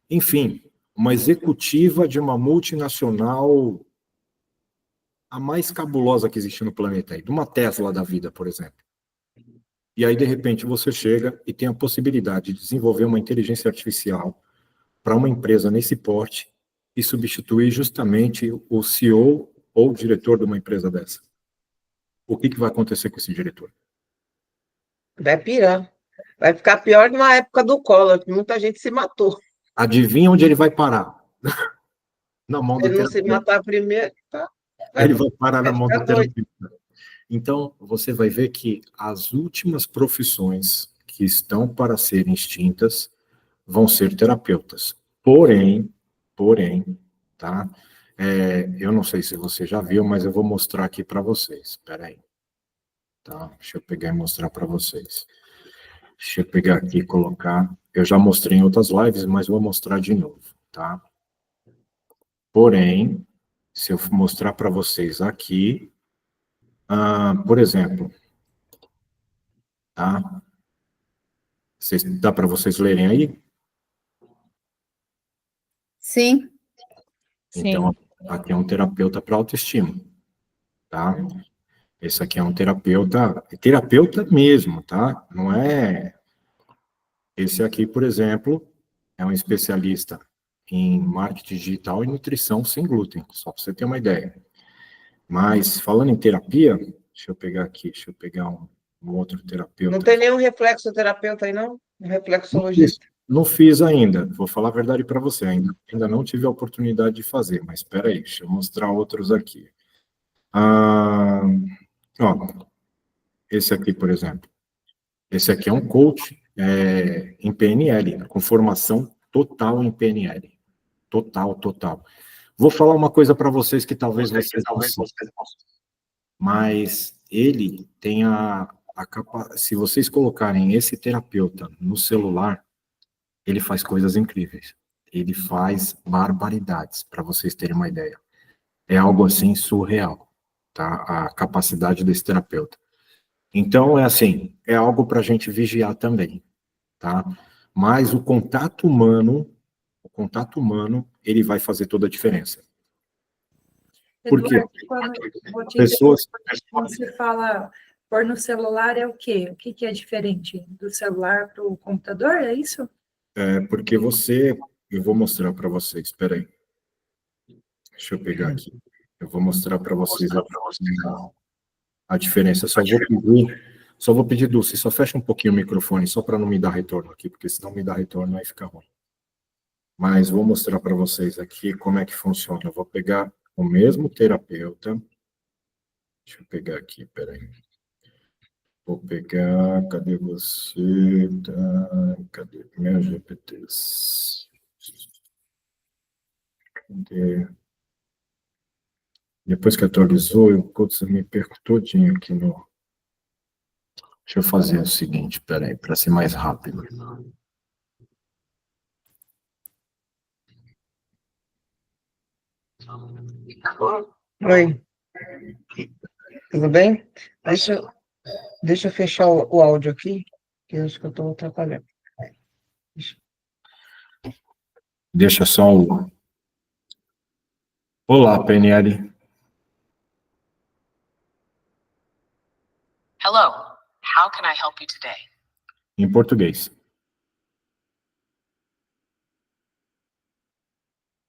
A: enfim, uma executiva de uma multinacional, a mais cabulosa que existe no planeta aí, de uma Tesla da vida, por exemplo. E aí, de repente, você chega e tem a possibilidade de desenvolver uma inteligência artificial para uma empresa nesse porte e substituir justamente o CEO ou o diretor de uma empresa dessa. O que vai acontecer com esse diretor?
H: Vai pirar. Vai ficar pior na época do Collor, que muita gente se matou.
A: Adivinha onde ele vai parar? Na mão do
H: Ele não se
A: terapeuta.
H: matar primeiro, tá?
A: Ele vai parar na mão do
H: ficar doido.
A: terapeuta. Então, você vai ver que as últimas profissões que estão para serem extintas vão ser terapeutas. Porém, tá? Eu não sei se você já viu, mas eu vou mostrar aqui para vocês. Espera aí. Tá? Deixa eu pegar e mostrar para vocês. Deixa eu pegar aqui e colocar. Eu já mostrei em outras lives, mas vou mostrar de novo, tá? Porém, se eu mostrar para vocês aqui, por exemplo, tá? Dá para vocês lerem aí?
C: Sim.
A: Então, aqui é um terapeuta para autoestima, tá? Esse aqui é um terapeuta mesmo, tá? Não é... Esse aqui, por exemplo, é um especialista em marketing digital e nutrição sem glúten, só para você ter uma ideia. Mas, falando em terapia, deixa eu pegar um outro terapeuta.
H: Não tem nenhum reflexoterapeuta aí, não? Um reflexologista.
A: Não fiz ainda, vou falar a verdade para você, ainda não tive a oportunidade de fazer, mas espera aí, deixa eu mostrar outros aqui. Esse aqui, por exemplo. Esse aqui é um coach em PNL, com formação total em PNL. Total. Vou falar uma coisa para vocês que talvez vocês não saibam, mas ele tem se vocês colocarem esse terapeuta no celular, ele faz coisas incríveis. Ele faz barbaridades, para vocês terem uma ideia. É algo assim surreal, tá? A capacidade desse terapeuta. Então, é algo para a gente vigiar também, tá? Mas o contato humano, ele vai fazer toda a diferença. Por quê?
E: Quando
A: Pessoas...
E: você fala pôr no celular, é o quê? O que é diferente do celular para o computador, é isso?
A: Porque eu vou mostrar para vocês, espera aí. Deixa eu pegar aqui. Eu vou mostrar para vocês a diferença. Só vou pedir, Dulce, só fecha um pouquinho o microfone, só para não me dar retorno aqui, porque se não me dar retorno, aí fica ruim. Mas vou mostrar para vocês aqui como é que funciona. Eu vou pegar o mesmo terapeuta. Deixa eu pegar aqui, peraí. Vou pegar, cadê você? Cadê meus GPTs? Cadê? Depois que atualizou, eu me perco todinho aqui no... Deixa eu fazer o seguinte, peraí, para ser mais rápido.
H: Oi. Tudo bem? Deixa eu fechar o áudio aqui, que eu acho que eu estou atrapalhando.
A: Deixa só o... Olá, PNL.
I: Hello, how can I help you today?
A: Em português.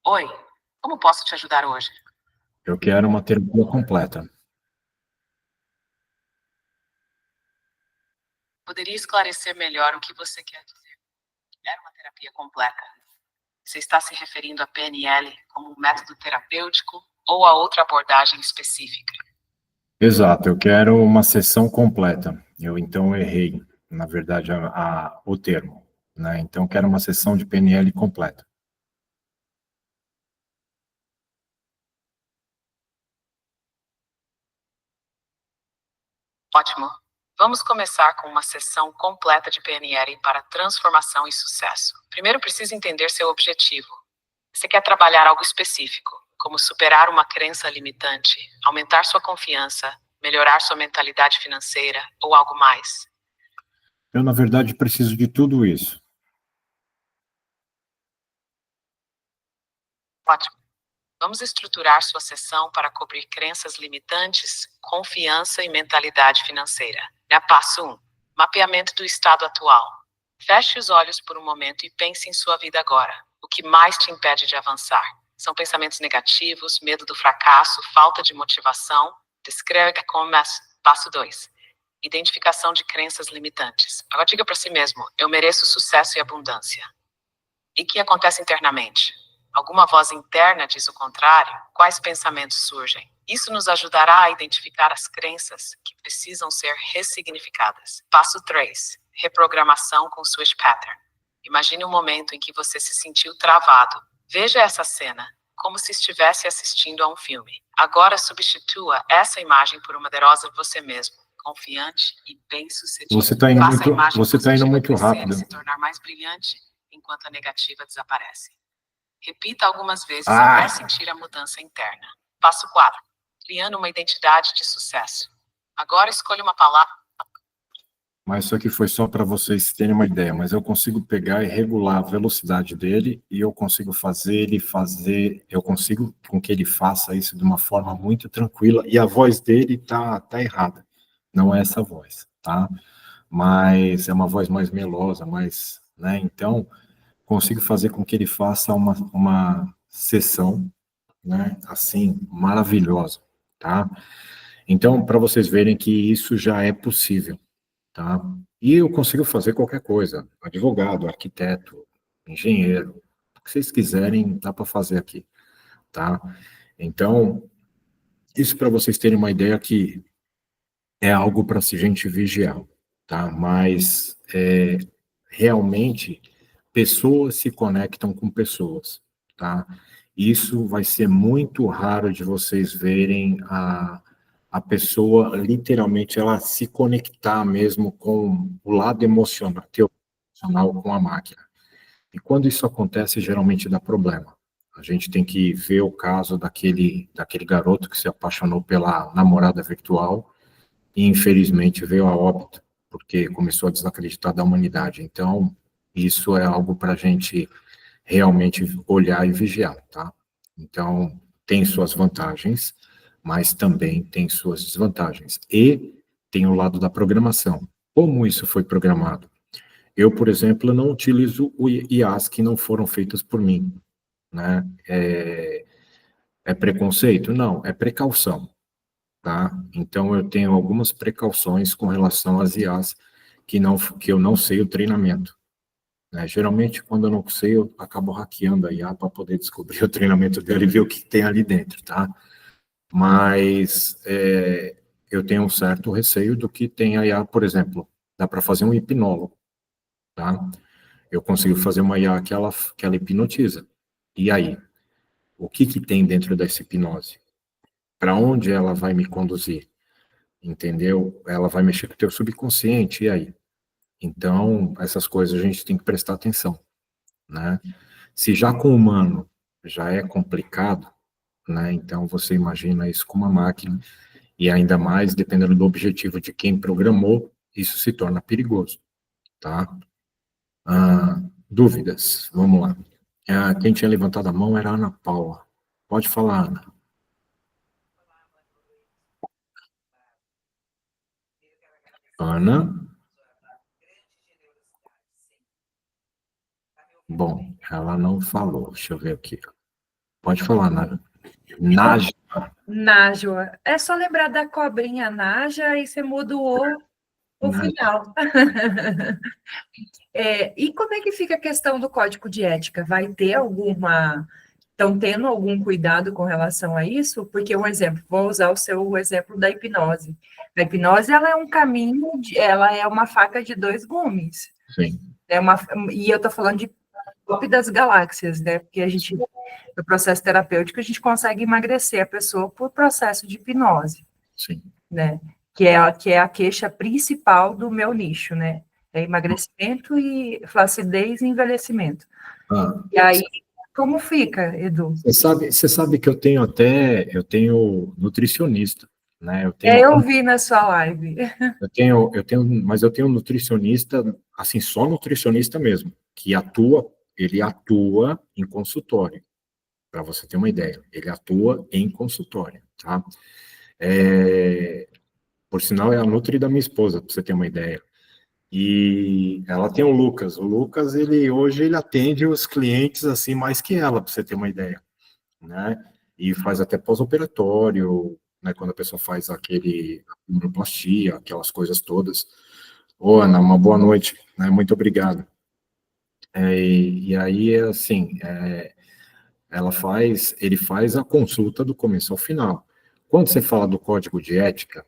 I: Oi, como posso te ajudar hoje?
A: Eu quero uma terapia completa.
I: Poderia esclarecer melhor o que você quer dizer? Quero uma terapia completa. Você está se referindo a PNL como um método terapêutico ou a outra abordagem específica?
A: Exato, eu quero uma sessão completa. Então eu errei, na verdade, o termo. né? Então, eu quero uma sessão de PNL completa.
I: Ótimo. Vamos começar com uma sessão completa de PNL para transformação e sucesso. Primeiro, preciso entender seu objetivo. Você quer trabalhar algo específico, como superar uma crença limitante, aumentar sua confiança, melhorar sua mentalidade financeira ou algo mais?
A: Eu, na verdade, preciso de tudo isso.
I: Ótimo. Vamos estruturar sua sessão para cobrir crenças limitantes, confiança e mentalidade financeira. Passo 1. Mapeamento do estado atual. Feche os olhos por um momento e pense em sua vida agora. O que mais te impede de avançar? São pensamentos negativos, medo do fracasso, falta de motivação? Descreve como passo 2. Identificação de crenças limitantes. Agora diga para si mesmo, eu mereço sucesso e abundância. E o que acontece internamente? Alguma voz interna diz o contrário? Quais pensamentos surgem? Isso nos ajudará a identificar as crenças que precisam ser ressignificadas. Passo 3. Reprogramação com Switch Pattern. Imagine um momento em que você se sentiu travado. Veja essa cena, como se estivesse assistindo a um filme. Agora substitua essa imagem por uma poderosa você mesmo, confiante e bem-sucedido.
A: Você está indo
I: Faça a imagem
A: muito
I: positiva crescer
A: rápido.
I: e se tornar mais brilhante, enquanto a negativa desaparece. Repita algumas vezes até sentir a mudança interna. Passo 4. Criando uma identidade de sucesso. Agora escolha uma palavra.
A: Mas isso aqui foi só para vocês terem uma ideia, mas eu consigo pegar e regular a velocidade dele e eu consigo eu consigo com que ele faça isso de uma forma muito tranquila e a voz dele tá errada. Não é essa voz, tá? Mas é uma voz mais melosa, mais, né? Então, consigo fazer com que ele faça uma sessão, né? Assim, maravilhosa, tá? Então, para vocês verem que isso já é possível. Tá? E eu consigo fazer qualquer coisa, advogado, arquiteto, engenheiro, o que vocês quiserem, dá para fazer aqui, tá? Então, isso para vocês terem uma ideia que é algo para se gente vigiar, tá? Mas, realmente, pessoas se conectam com pessoas, tá? Isso vai ser muito raro de vocês verem a pessoa, literalmente, ela se conectar mesmo com o lado emocional com a máquina. E quando isso acontece, geralmente dá problema. A gente tem que ver o caso daquele garoto que se apaixonou pela namorada virtual e, infelizmente, veio a óbito, porque começou a desacreditar da humanidade. Então, isso é algo para a gente realmente olhar e vigiar, tá? Então, tem suas vantagens, mas também tem suas desvantagens. E tem o lado da programação. Como isso foi programado? Eu, por exemplo, não utilizo o IAs que não foram feitas por mim, né? É preconceito? Não, é precaução, tá? Então, eu tenho algumas precauções com relação às IAs que eu não sei o treinamento, né? Geralmente, quando eu não sei, eu acabo hackeando a IA para poder descobrir o treinamento dela e ver o que tem ali dentro, tá? Mas eu tenho um certo receio do que tem a IA, por exemplo, dá para fazer um hipnólogo, tá? Eu consigo fazer uma IA que ela hipnotiza. E aí? O que tem dentro dessa hipnose? Para onde ela vai me conduzir? Entendeu? Ela vai mexer com o teu subconsciente, e aí? Então, essas coisas a gente tem que prestar atenção, né? Se já com o humano já é complicado, né? Então, você imagina isso com uma máquina, e ainda mais, dependendo do objetivo de quem programou, isso se torna perigoso, tá? Dúvidas? Vamos lá. Quem tinha levantado a mão era a Ana Paula. Pode falar, Ana. Ana? Bom, ela não falou. Deixa eu ver aqui. Pode falar, Nájua.
E: Nájua. É só lembrar da cobrinha Nájua e você muda o final. E como é que fica a questão do código de ética? Vai ter alguma... Estão tendo algum cuidado com relação a isso? Porque, um exemplo, vou usar o seu exemplo da hipnose. A hipnose, ela é um caminho, ela é uma faca de dois gumes.
A: Sim.
E: E eu estou falando de top das galáxias, né? Porque a gente, no processo terapêutico, a gente consegue emagrecer a pessoa por processo de hipnose,
A: Sim.
E: né? Que é a queixa principal do meu nicho, né? É emagrecimento e flacidez e envelhecimento. E aí, como fica, Edu?
A: Você sabe que eu tenho nutricionista, né?
E: Eu vi na sua live.
A: Mas eu tenho um nutricionista, assim, só nutricionista mesmo, ele atua em consultório, para você ter uma ideia. Ele atua em consultório, tá? Por sinal, é a nutri da minha esposa, para você ter uma ideia. E ela tem o Lucas. O Lucas, hoje ele atende os clientes assim mais que ela, para você ter uma ideia, né? E faz até pós-operatório, né? Quando a pessoa faz aquele neuroplastia, aquelas coisas todas. Ô, Ana, uma boa noite, né? Muito obrigado. E aí, assim, ele faz a consulta do começo ao final. Quando você fala do código de ética,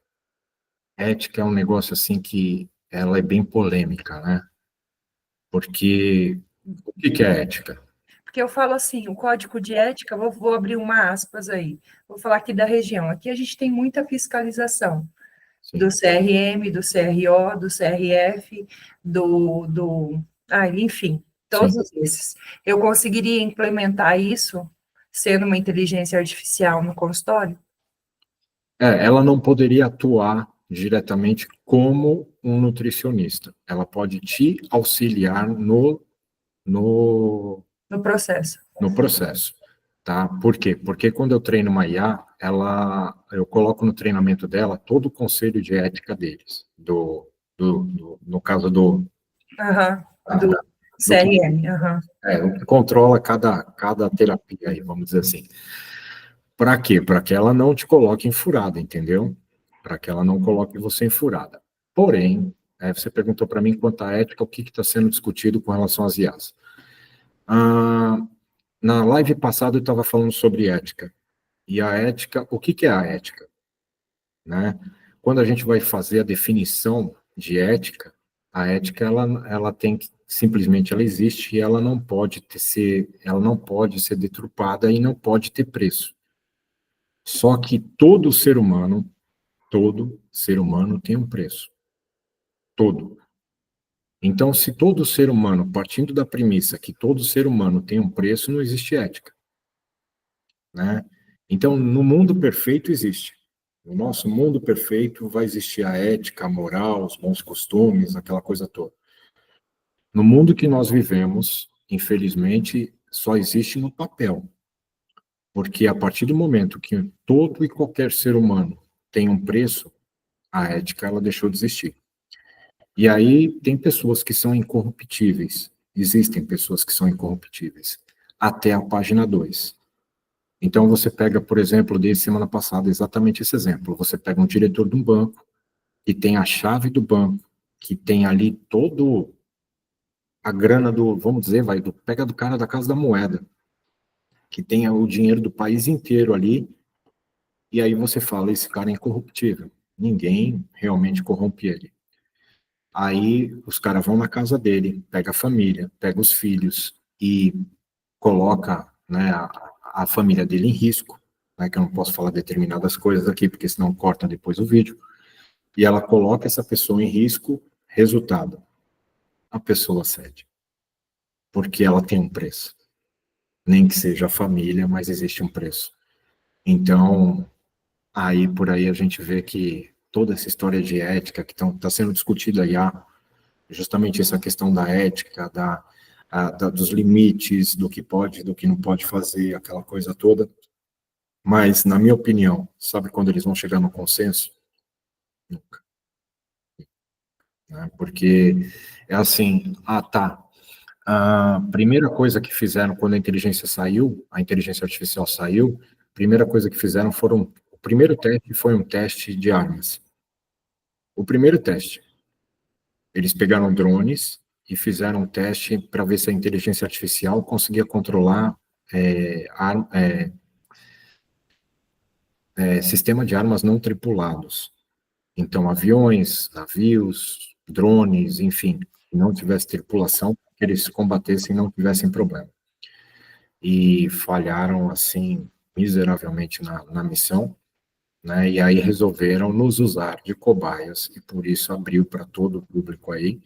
A: ética é um negócio assim que ela é bem polêmica, né? Porque o que é ética?
E: Porque eu falo assim, o código de ética, vou abrir uma aspas aí, vou falar aqui da região. Aqui a gente tem muita fiscalização
A: Sim.
E: do CRM, do CRO, do CRF, enfim, todos esses. Eu conseguiria implementar isso sendo uma inteligência artificial no consultório?
A: Ela não poderia atuar diretamente como um nutricionista. Ela pode te auxiliar no
E: processo.
A: No processo, tá? Por quê? Porque quando eu treino uma IA, eu coloco no treinamento dela todo o conselho de ética deles, no caso do
E: CRM.
A: O que controla cada terapia aí, vamos dizer assim. Para quê? Para que ela não te coloque em furada, entendeu? Para que ela não coloque você em furada. Porém, você perguntou para mim quanto à ética, o que está sendo discutido com relação às IAs. Na live passada eu estava falando sobre ética. E a ética, o que é a ética? Né? Quando a gente vai fazer a definição de ética, a ética ela tem que simplesmente ela existe e ela não pode ser deturpada e não pode ter preço. Só que todo ser humano tem um preço. Todo. Então, se todo ser humano, partindo da premissa que todo ser humano tem um preço, não existe ética. Né? Então, no mundo perfeito existe. No nosso mundo perfeito vai existir a ética, a moral, os bons costumes, aquela coisa toda. No mundo que nós vivemos, infelizmente, só existe no papel. Porque a partir do momento que todo e qualquer ser humano tem um preço, a ética ela deixou de existir. E aí tem pessoas que são incorruptíveis. Existem pessoas que são incorruptíveis. Até a página 2. Então, você pega, por exemplo, desde semana passada, exatamente esse exemplo. Você pega um diretor de um banco, que tem a chave do banco, que tem ali todo a grana vamos dizer, pega do cara da Casa da Moeda, que tem o dinheiro do país inteiro ali, e aí você fala, esse cara é incorruptível. Ninguém realmente corrompe ele. Aí os caras vão na casa dele, pega a família, pega os filhos e coloca, né, a família dele em risco, né, que eu não posso falar determinadas coisas aqui, porque senão corta depois o vídeo, e ela coloca essa pessoa em risco, resultado, a pessoa cede, porque ela tem um preço, nem que seja a família, mas existe um preço. Então, por aí a gente vê que toda essa história de ética que está sendo discutida aí, justamente essa questão da ética, dos limites, do que pode, do que não pode fazer, aquela coisa toda. Mas, na minha opinião, sabe quando eles vão chegar no consenso? Nunca. Né? Porque é assim, a primeira coisa que fizeram quando a inteligência artificial saiu, a primeira coisa que fizeram o primeiro teste foi um teste de armas. O primeiro teste. Eles pegaram drones e fizeram um teste para ver se a inteligência artificial conseguia controlar sistema de armas não tripulados. Então, aviões, navios, drones, enfim, que não tivesse tripulação, que eles combatessem e não tivessem problema. E falharam, assim, miseravelmente na missão, né? E aí resolveram nos usar de cobaias, e por isso abriu para todo o público aí,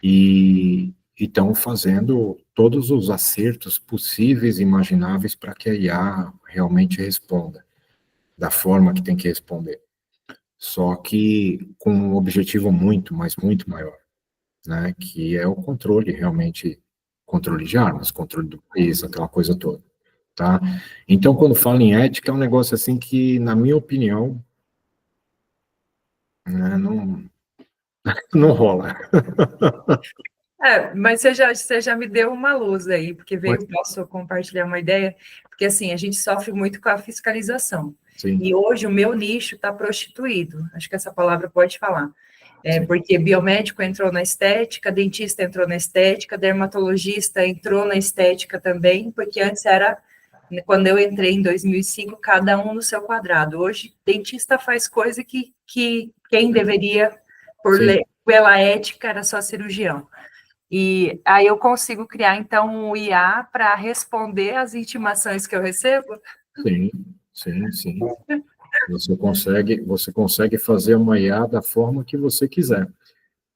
A: e estão fazendo todos os acertos possíveis e imagináveis para que a IA realmente responda da forma que tem que responder. Só que com um objetivo muito, mas muito maior, né? Que é o controle, realmente, controle de armas, controle do país, aquela coisa toda, tá? Então, quando fala em ética, é um negócio assim que, na minha opinião, né, não rola.
E: Mas você já me deu uma luz aí, porque posso compartilhar uma ideia, porque assim, a gente sofre muito com a fiscalização.
A: Sim.
E: E hoje o meu nicho está prostituído, acho que essa palavra pode falar. Porque biomédico entrou na estética, dentista entrou na estética, dermatologista entrou na estética também, porque antes era, quando eu entrei em 2005, cada um no seu quadrado. Hoje, dentista faz coisa que quem deveria, pela ética, era só cirurgião. E aí eu consigo criar, então, um IA para responder às intimações que eu recebo?
A: Sim. Você consegue fazer uma IA da forma que você quiser.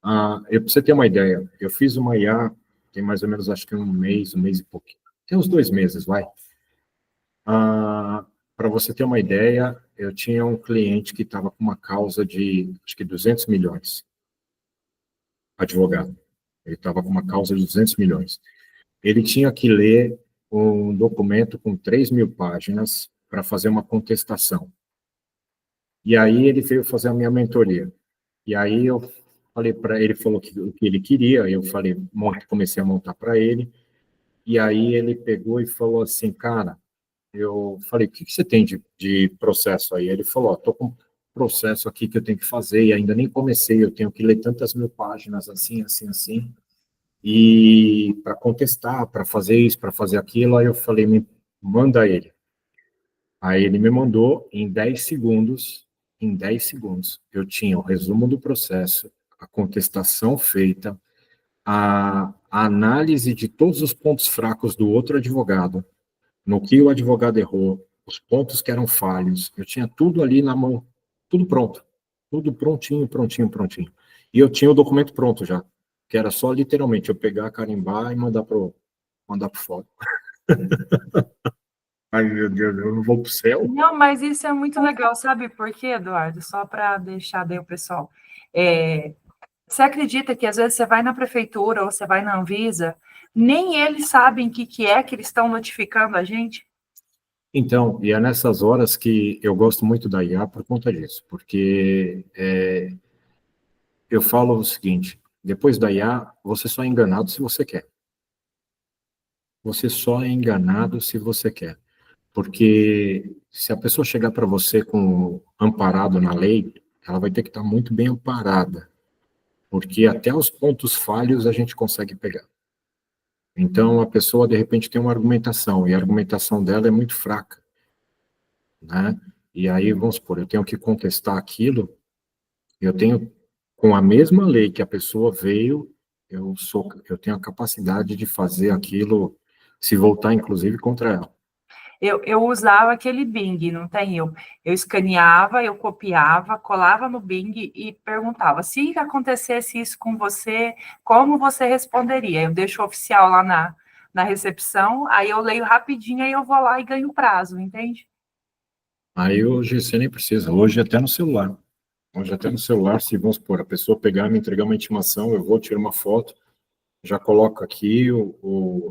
A: Para você ter uma ideia, eu fiz uma IA, tem mais ou menos, acho que um mês e pouquinho. Tem uns 2 meses, vai. Para você ter uma ideia, eu tinha um cliente que estava com uma causa de, acho que 200 milhões. Advogado. Ele estava com uma causa de 200 milhões. Ele tinha que ler um documento com 3.000 páginas para fazer uma contestação. E aí ele veio fazer a minha mentoria. E aí eu falei para ele, falou o que ele queria, eu falei, comecei a montar para ele, e aí ele pegou e falou assim, cara, eu falei, o que você tem de processo aí? Ele falou, estou com um processo aqui que eu tenho que fazer, e ainda nem comecei, eu tenho que ler tantas 1.000 páginas, assim, e para contestar, para fazer isso, para fazer aquilo, aí eu falei, me manda ele. Aí ele me mandou em 10 segundos, eu tinha o resumo do processo, a contestação feita, a análise de todos os pontos fracos do outro advogado, no que o advogado errou, os pontos que eram falhos, eu tinha tudo ali na mão, tudo pronto, tudo prontinho. E eu tinha o documento pronto já, que era só literalmente eu pegar, carimbar e mandar pro fora. Ai, meu Deus, eu não vou pro céu?
E: Não, mas isso é muito legal, sabe por quê, Eduardo? Só para deixar daí o pessoal. Você acredita que às vezes você vai na prefeitura ou você vai na Anvisa, nem eles sabem o que é que eles estão notificando a gente?
A: Então, e é nessas horas que eu gosto muito da IA por conta disso, porque eu falo o seguinte, depois da IA, você só é enganado se você quer. Você só é enganado se você quer. Porque se a pessoa chegar para você com amparado na lei, ela vai ter que estar muito bem amparada, porque até os pontos falhos a gente consegue pegar. Então, a pessoa, de repente, tem uma argumentação, e a argumentação dela é muito fraca, né? E aí, vamos supor, eu tenho que contestar aquilo, eu tenho, com a mesma lei que a pessoa veio, eu tenho a capacidade de fazer aquilo se voltar, inclusive, contra ela.
E: Eu usava aquele Bing, não tem eu. Eu escaneava, eu copiava, colava no Bing e perguntava, se acontecesse isso com você, como você responderia? Eu deixo o oficial lá na recepção, aí eu leio rapidinho, aí eu vou lá e ganho prazo, entende?
A: Aí hoje você nem precisa, hoje até no celular. Hoje até no celular, se vamos supor, a pessoa pegar e me entregar uma intimação, eu vou tirar uma foto, já coloco aqui,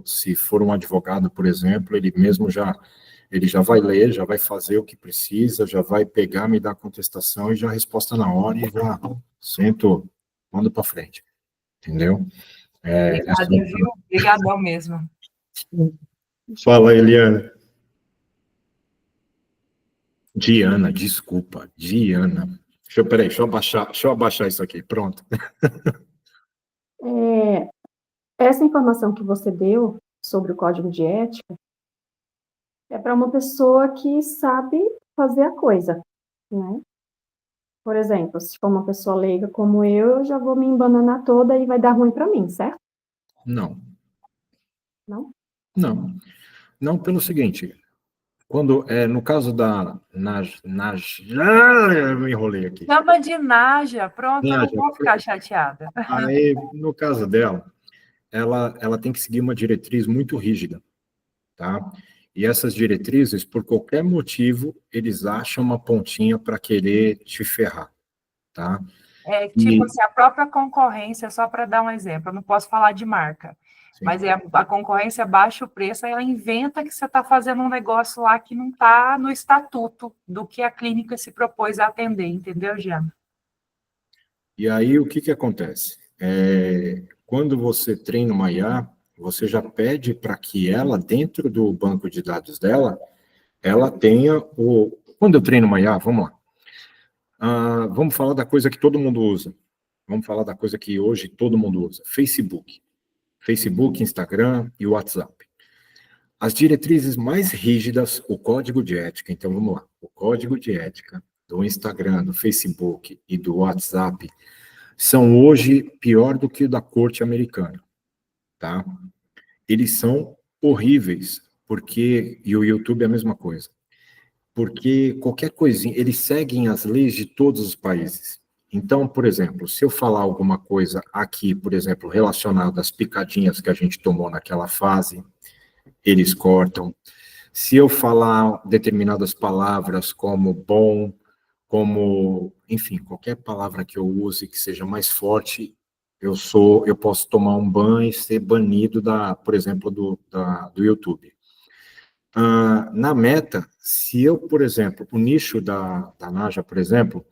A: se for um advogado, por exemplo, ele já vai ler, já vai fazer o que precisa, já vai pegar, me dar a contestação e já a resposta na hora e já sento, mando para frente, entendeu?
E: Obrigada, viu? Obrigadão mesmo.
A: Fala, Eliana. Diana, desculpa, Diana. Deixa eu abaixar isso aqui, pronto.
G: Essa informação que você deu sobre o código de ética é para uma pessoa que sabe fazer a coisa, né? Por exemplo, se for uma pessoa leiga como eu já vou me embananar toda e vai dar ruim para mim, certo?
A: Não,
G: Não?
A: não. Não pelo seguinte, quando no caso da eu me enrolei aqui.
E: Chama de Naja, pronto, eu não
A: Nádia,
E: vou ficar chateada.
A: aí, no caso dela, ela tem que seguir uma diretriz muito rígida, tá? E essas diretrizes, por qualquer motivo, eles acham uma pontinha para querer te ferrar, tá?
E: É tipo
A: E,
E: assim, a própria concorrência, só para dar um exemplo, eu não posso falar de marca,
A: sim.
E: mas a concorrência baixa o preço, aí ela inventa que você está fazendo um negócio lá que não está no estatuto do que a clínica se propôs a atender, entendeu, Giana?
A: E aí, o que acontece? Quando você treina uma IA, você já pede para que ela, dentro do banco de dados dela, ela tenha o... Quando eu treino uma IA, vamos lá. Vamos falar da coisa que todo mundo usa. Vamos falar da coisa que hoje todo mundo usa. Facebook. Facebook, Instagram e WhatsApp. As diretrizes mais rígidas, o código de ética, então vamos lá. O código de ética do Instagram, do Facebook e do WhatsApp são hoje pior do que o da corte americana, tá? Eles são horríveis, e o YouTube é a mesma coisa. Porque qualquer coisinha, eles seguem as leis de todos os países. Então, por exemplo, se eu falar alguma coisa aqui, por exemplo, relacionada às picadinhas que a gente tomou naquela fase, eles cortam. Se eu falar determinadas palavras como bom, enfim, qualquer palavra que eu use que seja mais forte, eu posso tomar um ban e ser banido por exemplo, do YouTube. Na Meta, se eu, por exemplo, o nicho da Naja, por exemplo,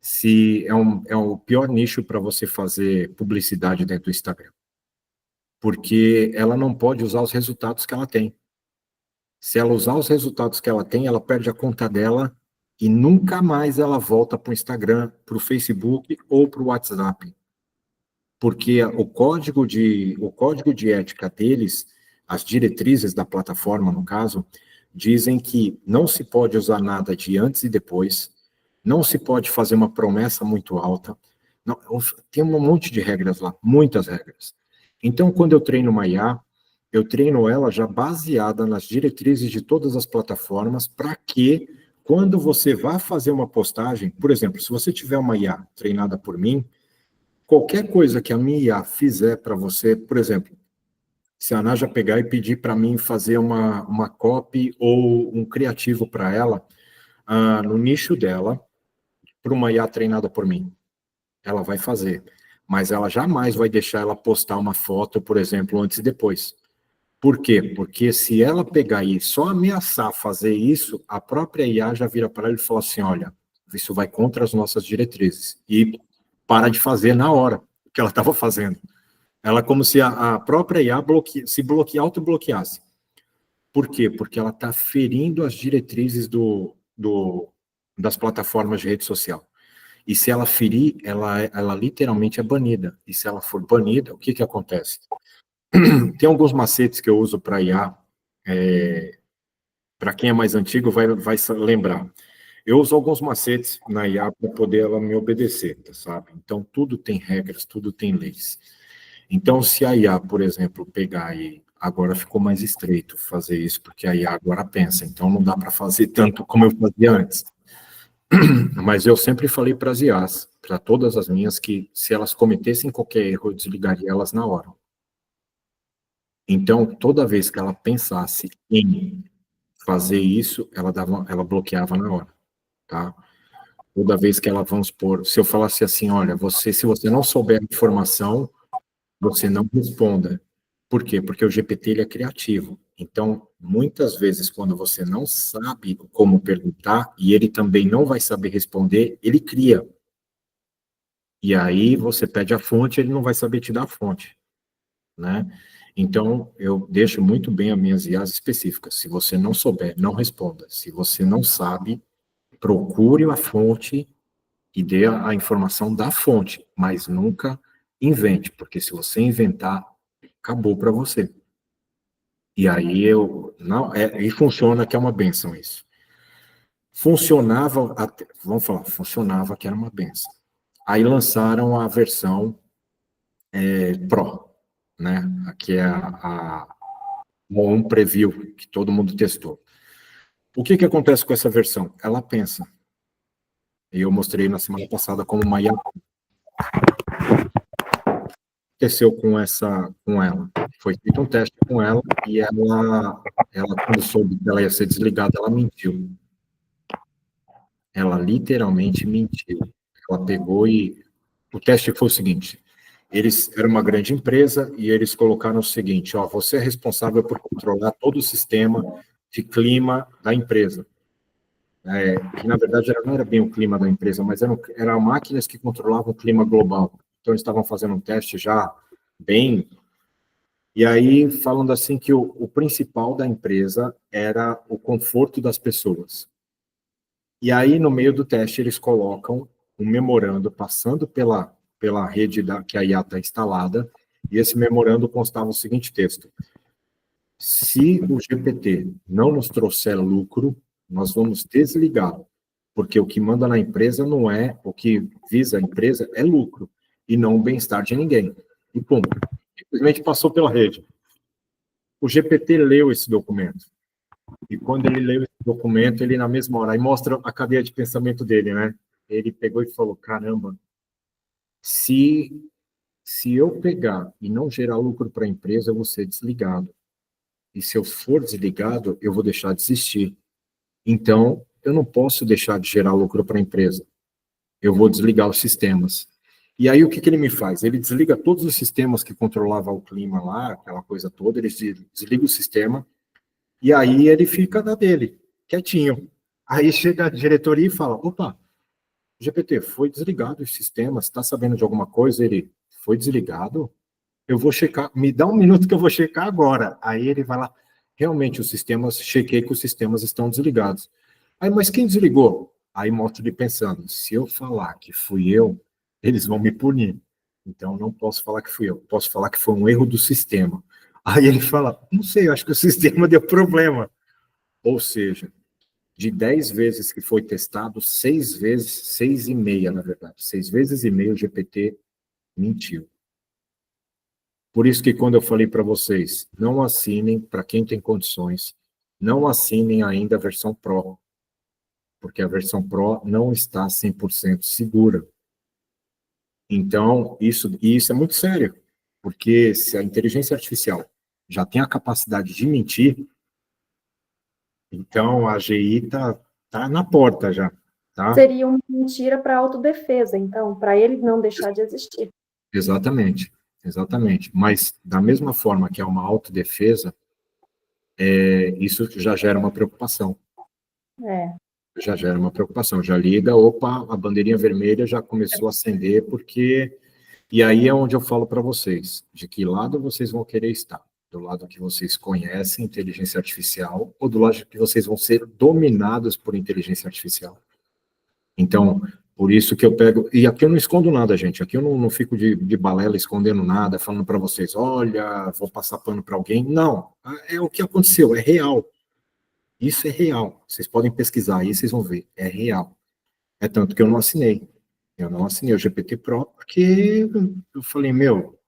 A: se é o pior nicho para você fazer publicidade dentro do Instagram, porque ela não pode usar os resultados que ela tem. Se ela usar os resultados que ela tem, ela perde a conta dela e nunca mais ela volta para o Instagram, para o Facebook ou para o WhatsApp. Porque o código de ética deles, as diretrizes da plataforma, no caso, dizem que não se pode usar nada de antes e depois, não se pode fazer uma promessa muito alta, não, tem um monte de regras lá, muitas regras. Então, quando eu treino uma IA, eu treino ela já baseada nas diretrizes de todas as plataformas, para que, quando você vá fazer uma postagem, por exemplo, se você tiver uma IA treinada por mim, qualquer coisa que a minha IA fizer para você, por exemplo, se a Naja pegar e pedir para mim fazer uma copy ou um criativo para ela, no nicho dela, para uma IA treinada por mim, ela vai fazer. Mas ela jamais vai deixar ela postar uma foto, por exemplo, antes e depois. Por quê? Porque se ela pegar e só ameaçar fazer isso, a própria IA já vira para ela e fala assim, olha, isso vai contra as nossas diretrizes. E para de fazer na hora o que ela estava fazendo. Ela é como se a própria IA auto-bloqueasse. Por quê? Porque ela está ferindo as diretrizes das plataformas de rede social. E se ela ferir, ela literalmente é banida. E se ela for banida, o que acontece? Tem alguns macetes que eu uso para IA, para quem é mais antigo vai lembrar. Eu uso alguns macetes na IA para poder ela me obedecer, sabe? Então, tudo tem regras, tudo tem leis. Então, se a IA, por exemplo, pegar e agora ficou mais estreito fazer isso, porque a IA agora pensa, então não dá para fazer tanto como eu fazia antes. Mas eu sempre falei para as IAs, para todas as minhas, que se elas cometessem qualquer erro, eu desligaria elas na hora. Então, toda vez que ela pensasse em fazer isso, ela bloqueava na hora, tá? Toda vez que ela, vamos supor, se eu falasse assim, olha, se você não souber a informação, você não responda. Por quê? Porque o GPT ele é criativo. Então, muitas vezes, quando você não sabe como perguntar, e ele também não vai saber responder, ele cria. E aí você pede a fonte, ele não vai saber te dar a fonte, né? Então, eu deixo muito bem as minhas IAs específicas. Se você não souber, não responda. Se você não sabe, procure a fonte e dê a informação da fonte, mas nunca invente, porque se você inventar, acabou para você. E aí e funciona que é uma bênção isso. Funcionava, vamos falar, funcionava que era uma benção. Aí lançaram a versão Pro, né? Aqui é a On Preview, que todo mundo testou. O que acontece com essa versão? Ela pensa. E eu mostrei na semana passada como uma IA. Aconteceu com ela. Foi feito um teste com ela e ela quando soube que ela ia ser desligada, ela mentiu. Ela literalmente mentiu. Ela pegou e o teste foi o seguinte: eles eram uma grande empresa e eles colocaram o seguinte: ó, você é responsável por controlar todo o sistema de clima da empresa. Que na verdade não era bem o clima da empresa, mas eram máquinas que controlavam o clima global. Então eles estavam fazendo um teste já bem. E aí, falando assim, que o principal da empresa era o conforto das pessoas. E aí, no meio do teste, eles colocam um memorando passando pela rede que a IA está instalada, e esse memorando constava o seguinte texto: se o GPT não nos trouxer lucro, nós vamos desligar, porque o que manda na empresa não é, o que visa a empresa é lucro, e não o bem-estar de ninguém. E pum, simplesmente passou pela rede. O GPT leu esse documento. E quando ele leu esse documento, ele na mesma hora, aí mostra a cadeia de pensamento dele, né? Ele pegou e falou: caramba, se eu pegar e não gerar lucro para a empresa, eu vou ser desligado. E se eu for desligado, eu vou deixar de existir. Então, eu não posso deixar de gerar lucro para a empresa. Eu vou desligar os sistemas. E aí, o que ele me faz? Ele desliga todos os sistemas que controlavam o clima lá, aquela coisa toda, ele desliga o sistema, e aí ele fica na dele, quietinho. Aí chega a diretoria e fala: opa, GPT, foi desligado os sistemas, está sabendo de alguma coisa? Ele, foi desligado? Eu vou checar, me dá um minuto que eu vou checar agora. Aí ele vai lá, realmente os sistemas, chequei que os sistemas estão desligados. Aí, mas quem desligou? Aí mostra ele pensando: se eu falar que fui eu, eles vão me punir. Então não posso falar que fui eu, posso falar que foi um erro do sistema. Aí ele fala: não sei, eu acho que o sistema deu problema. Ou seja, de 10 vezes que foi testado, 6 vezes, 6,5 na verdade, 6 vezes e meio o GPT mentiu. Por isso que quando eu falei para vocês, não assinem, para quem tem condições, não assinem ainda a versão Pro, porque a versão Pro não está 100% segura. Então, isso é muito sério, porque se a inteligência artificial já tem a capacidade de mentir, então a AGI tá na porta já, tá?
G: Seria uma mentira para autodefesa, então, para ele não deixar de existir.
A: Exatamente. Mas, da mesma forma que é uma autodefesa, isso já gera uma preocupação. Já gera uma preocupação. Já liga, opa, a bandeirinha vermelha já começou a acender, porque... E aí é onde eu falo para vocês, de que lado vocês vão querer estar. Do lado que vocês conhecem inteligência artificial, ou do lado que vocês vão ser dominados por inteligência artificial. Então, por isso que eu pego... E aqui eu não escondo nada, gente. Aqui eu não fico de balela escondendo nada, falando para vocês: olha, vou passar pano para alguém. Não, é o que aconteceu, é real. Isso é real. Vocês podem pesquisar aí, vocês vão ver. É real. É tanto que eu não assinei. Eu não assinei o GPT Pro, porque eu falei: meu,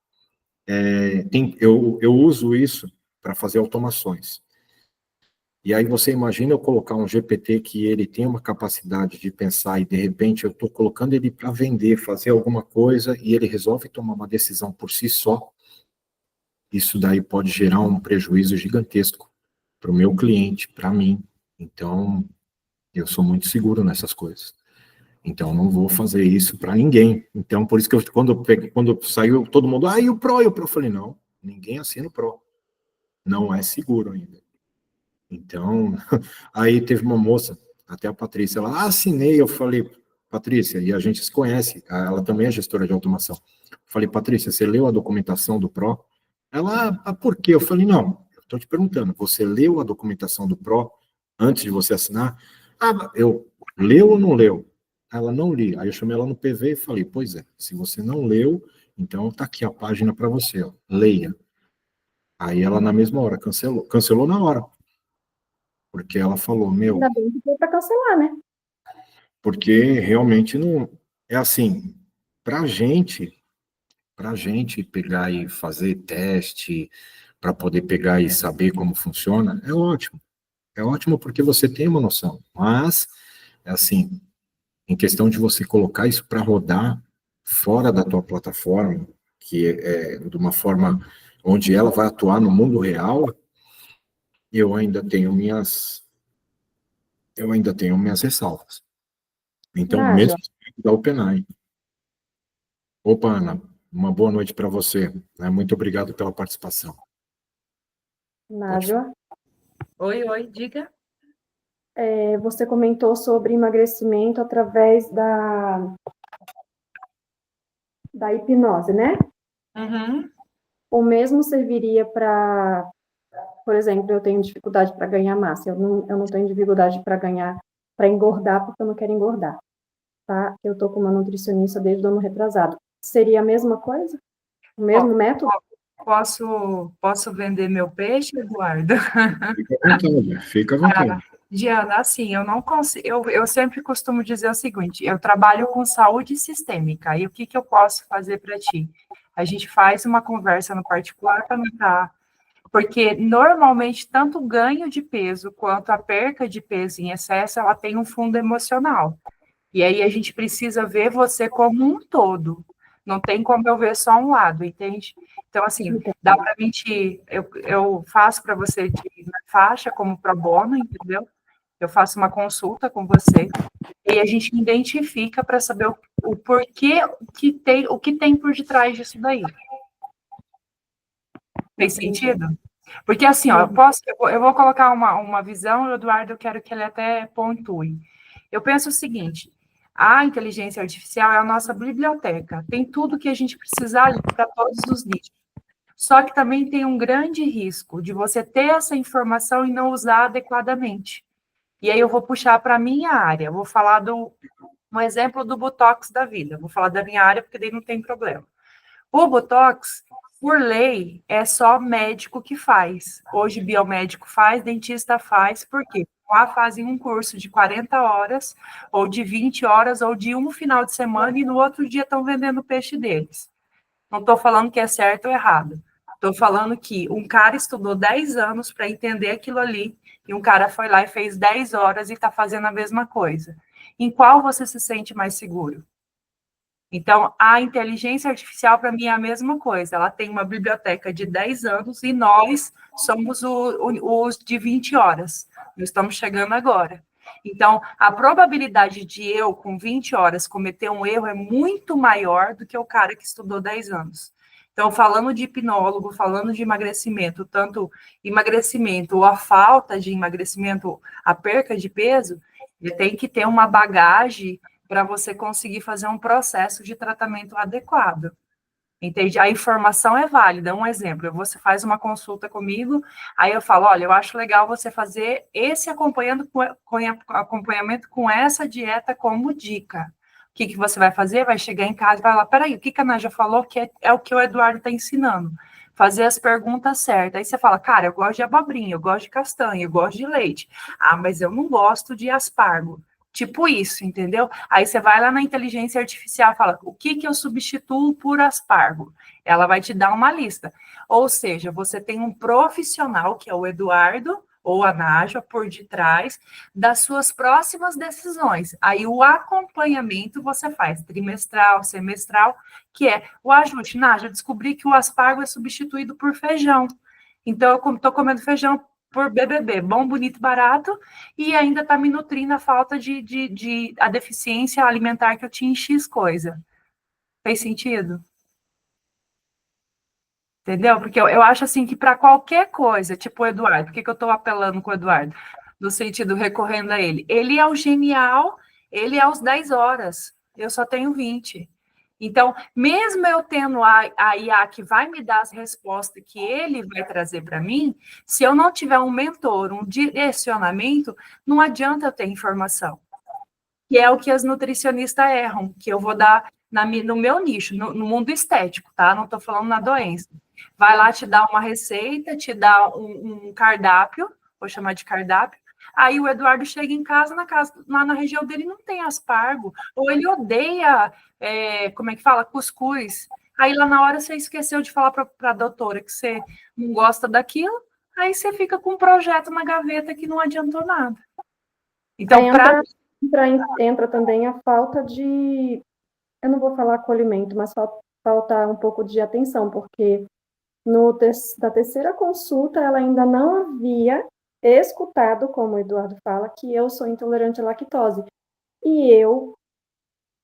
A: eu uso isso para fazer automações. E aí você imagina eu colocar um GPT que ele tem uma capacidade de pensar e de repente eu estou colocando ele para vender, fazer alguma coisa e ele resolve tomar uma decisão por si só. Isso daí pode gerar um prejuízo gigantesco para o meu cliente, para mim. Então, eu sou muito seguro nessas coisas. Então, não vou fazer isso para ninguém. Então, por isso que quando saiu todo mundo: e o Pro? Eu falei: não, ninguém assina o Pro. Não é seguro ainda. Então, aí teve uma moça, até a Patrícia, ela: assinei. Eu falei: Patrícia, e a gente se conhece, ela também é gestora de automação. Eu falei: Patrícia, você leu a documentação do Pro? Ela: por quê? Eu falei: não, eu estou te perguntando, você leu a documentação do Pro antes de você assinar? Eu leu ou não leu? Ela: não li. Aí eu chamei ela no PV e falei: pois é, se você não leu, então tá aqui a página para você, ó, leia. Aí ela na mesma hora cancelou na hora. porque ela falou, meu,
G: Ainda bem que foi para cancelar, né?
A: porque realmente não, é assim, para gente pegar e fazer teste, para poder pegar e saber como funciona, é ótimo porque você tem uma noção, mas, é assim, em questão de você colocar isso para rodar fora da tua plataforma, que é de uma forma onde ela vai atuar no mundo real, eu ainda tenho minhas ressalvas. Então,
G: Nádia,
A: mesmo da OpenAI. Opa, Ana, uma boa noite para você, né? Muito obrigado pela participação.
G: Nádia,
E: Oi, diga.
G: você comentou sobre emagrecimento através da hipnose, né?
E: Uhum.
G: O mesmo serviria para, por exemplo, eu tenho dificuldade para ganhar massa, eu não tenho dificuldade para engordar, porque eu não quero engordar, tá? Eu tô com uma nutricionista desde o ano retrasado. Seria a mesma coisa? O mesmo método?
E: Posso vender meu peixe, Eduardo?
A: Fica à vontade.
E: Diana, assim, eu não consigo, eu sempre costumo dizer o seguinte, eu trabalho com saúde sistêmica, e o que eu posso fazer para ti? A gente faz uma conversa no particular para notar, porque normalmente tanto o ganho de peso quanto a perca de peso em excesso, ela tem um fundo emocional. E aí a gente precisa ver você como um todo. Não tem como eu ver só um lado, entende? Então, assim, dá para mentir. Eu faço para você na faixa como pro bono, entendeu? Eu faço uma consulta com você e a gente identifica para saber o porquê o que tem por detrás disso daí. Fez sentido? Porque assim, ó, eu vou colocar uma visão, Eduardo, eu quero que ele até pontue. Eu penso o seguinte: a inteligência artificial é a nossa biblioteca, tem tudo que a gente precisa ali para todos os nichos. Só que também tem um grande risco de você ter essa informação e não usar adequadamente. E aí eu vou puxar para a minha área, vou falar um exemplo do Botox da vida, vou falar da minha área porque daí não tem problema. O Botox, por lei, é só médico que faz. Hoje, biomédico faz, dentista faz, por quê? Lá fazem um curso de 40 horas, ou de 20 horas, ou de um final de semana, e no outro dia estão vendendo o peixe deles. Não estou falando que é certo ou errado. Estou falando que um cara estudou 10 anos para entender aquilo ali, e um cara foi lá e fez 10 horas e está fazendo a mesma coisa. Em qual você se sente mais seguro? Então, a inteligência artificial, para mim, é a mesma coisa. Ela tem uma biblioteca de 10 anos e nós somos os de 20 horas. Nós estamos chegando agora. Então, a probabilidade de eu, com 20 horas, cometer um erro é muito maior do que o cara que estudou 10 anos. Então, falando de hipnólogo, falando de emagrecimento, tanto emagrecimento ou a falta de emagrecimento, a perca de peso, ele tem que ter uma bagagem para você conseguir fazer um processo de tratamento adequado. Entende? A informação é válida. Um exemplo, você faz uma consulta comigo, aí eu falo, olha, eu acho legal você fazer esse acompanhamento com essa dieta como dica. O que você vai fazer? Vai chegar em casa e vai lá, peraí, o que a Nádia falou que é o que o Eduardo está ensinando? Fazer as perguntas certas. Aí você fala, cara, eu gosto de abobrinha, eu gosto de castanha, eu gosto de leite. Ah, mas eu não gosto de aspargo. Tipo isso, entendeu? Aí você vai lá na inteligência artificial e fala, o que eu substituo por aspargo? Ela vai te dar uma lista. Ou seja, você tem um profissional, que é o Eduardo, ou a Nádia, por detrás das suas próximas decisões. Aí o acompanhamento você faz trimestral, semestral, que é o ajuste. Nádia, eu descobri que o aspargo é substituído por feijão. Então, eu estou comendo feijão por BBB, bom, bonito, barato, e ainda está me nutrindo a falta a deficiência alimentar que eu tinha em X coisa. Fez sentido? Entendeu? Porque eu acho assim que para qualquer coisa, tipo o Eduardo, por que eu estou apelando com o Eduardo? No sentido, recorrendo a ele. Ele é o genial, ele é aos 10 horas, eu só tenho 20. Então, mesmo eu tendo a IA que vai me dar as respostas que ele vai trazer para mim, se eu não tiver um mentor, um direcionamento, não adianta eu ter informação. Que é o que as nutricionistas erram, que eu vou dar no meu nicho, no mundo estético, tá? Não estou falando na doença. Vai lá te dar uma receita, te dá um cardápio, vou chamar de cardápio, Aí o Eduardo chega em casa, lá na região dele não tem aspargo, ou ele odeia, como é que fala? Cuscuz. Aí lá na hora você esqueceu de falar para a doutora que você não gosta daquilo, aí você fica com um projeto na gaveta que não adiantou nada. Então,
G: entra também a falta de, eu não vou falar acolhimento, mas falta um pouco de atenção, porque da terceira consulta ela ainda não havia escutado, como o Eduardo fala, que eu sou intolerante à lactose. E eu,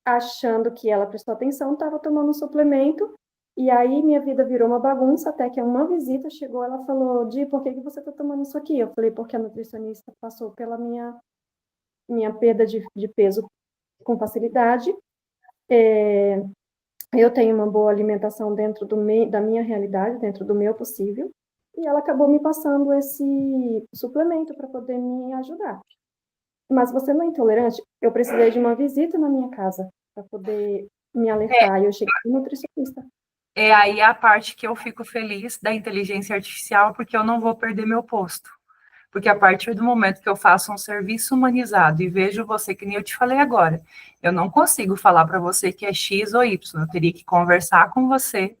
G: achando que ela prestou atenção, estava tomando um suplemento, e aí minha vida virou uma bagunça, até que uma visita chegou, ela falou, Di, por que você está tomando isso aqui? Eu falei, porque a nutricionista passou pela minha perda de peso com facilidade, eu tenho uma boa alimentação dentro da minha realidade, dentro do meu possível, e ela acabou me passando esse suplemento para poder me ajudar. Mas você não é intolerante? Eu precisei de uma visita na minha casa para poder me alertar, e eu cheguei no nutricionista.
E: É aí a parte que eu fico feliz da inteligência artificial, porque eu não vou perder meu posto. Porque a partir do momento que eu faço um serviço humanizado e vejo você, que nem eu te falei agora, eu não consigo falar para você que é X ou Y, eu teria que conversar com você,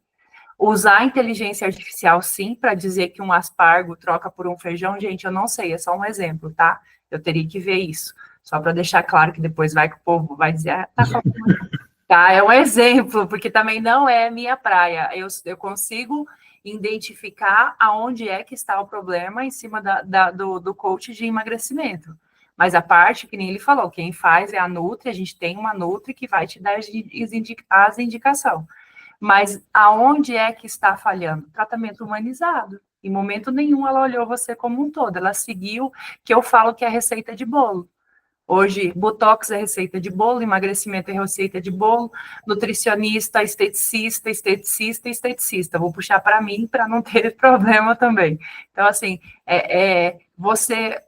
E: usar a inteligência artificial, sim, para dizer que um aspargo troca por um feijão, gente, eu não sei, é só um exemplo, tá? Eu teria que ver isso, só para deixar claro que depois vai que o povo vai dizer, tá falando. Tá, é um exemplo, porque também não é minha praia, eu consigo identificar aonde é que está o problema em cima do coach de emagrecimento. Mas a parte, que nem ele falou, quem faz é a Nutri, a gente tem uma Nutri que vai te dar as indicações. Mas aonde é que está falhando? Tratamento humanizado. Em momento nenhum ela olhou você como um todo, ela seguiu, que eu falo que é receita de bolo. Hoje, botox é receita de bolo, emagrecimento é receita de bolo, nutricionista, esteticista. Vou puxar para mim para não ter problema também. Então, assim, você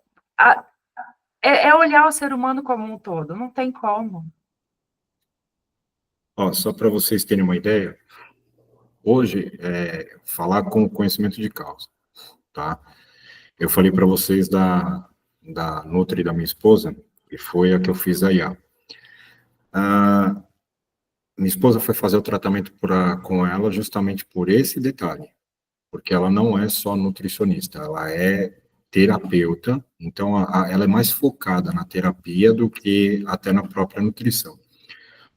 E: olhar o ser humano como um todo, não tem como.
A: Ó, só para vocês terem uma ideia, hoje, falar com conhecimento de causa, tá? Eu falei para vocês da Nutri da minha esposa, que foi a que eu fiz a IA. Minha esposa foi fazer o tratamento com ela justamente por esse detalhe, porque ela não é só nutricionista, ela é terapeuta, então ela é mais focada na terapia do que até na própria nutrição.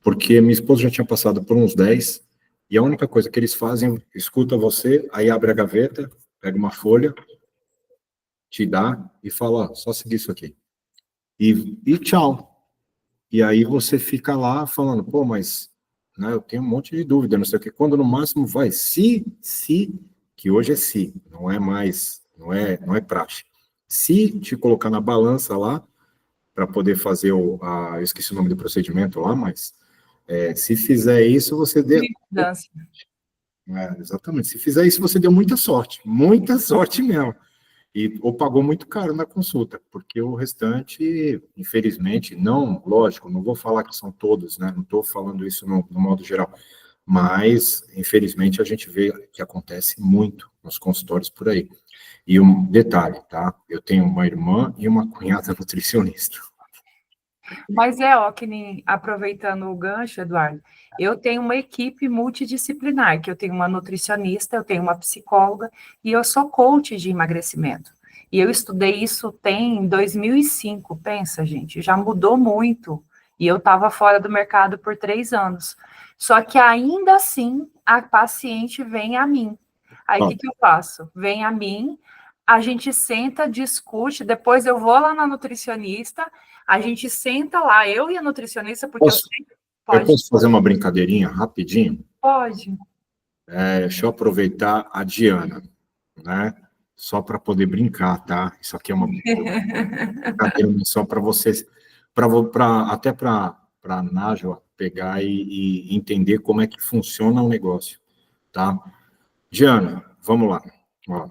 A: Porque minha esposa já tinha passado por uns 10, e a única coisa que eles fazem, escuta você, aí abre a gaveta, pega uma folha, te dá e fala, ó, só seguir isso aqui. E tchau. E aí você fica lá falando, pô, mas né, eu tenho um monte de dúvida, não sei o que, quando no máximo vai, se, que hoje é se, não é mais, não é praxe. Se te colocar na balança lá, para poder fazer eu esqueci o nome do procedimento lá, mas se fizer isso, você deu... exatamente, se fizer isso, você deu muita sorte mesmo. Ou pagou muito caro na consulta, porque o restante, infelizmente, não, lógico, não vou falar que são todos, né, não estou falando isso no modo geral, mas, infelizmente, a gente vê que acontece muito nos consultórios por aí. E um detalhe, tá, eu tenho uma irmã e uma cunhada nutricionista.
E: Mas que nem, aproveitando o gancho, Eduardo, eu tenho uma equipe multidisciplinar, que eu tenho uma nutricionista, eu tenho uma psicóloga e eu sou coach de emagrecimento. E eu estudei isso em 2005, pensa, gente, já mudou muito. E eu estava fora do mercado por 3 anos. Só que ainda assim, a paciente vem a mim. Aí o que eu faço? Vem a mim, a gente senta, discute, depois eu vou lá na nutricionista, a gente senta lá, eu e a nutricionista, porque eu
A: posso fazer uma brincadeirinha rapidinho?
E: Pode.
A: Deixa eu aproveitar a Diana, né? Só para poder brincar, tá? Isso aqui é uma brincadeira só para vocês, até para a Nájua pegar e entender como é que funciona o negócio, tá? Diana, vamos lá. Ó,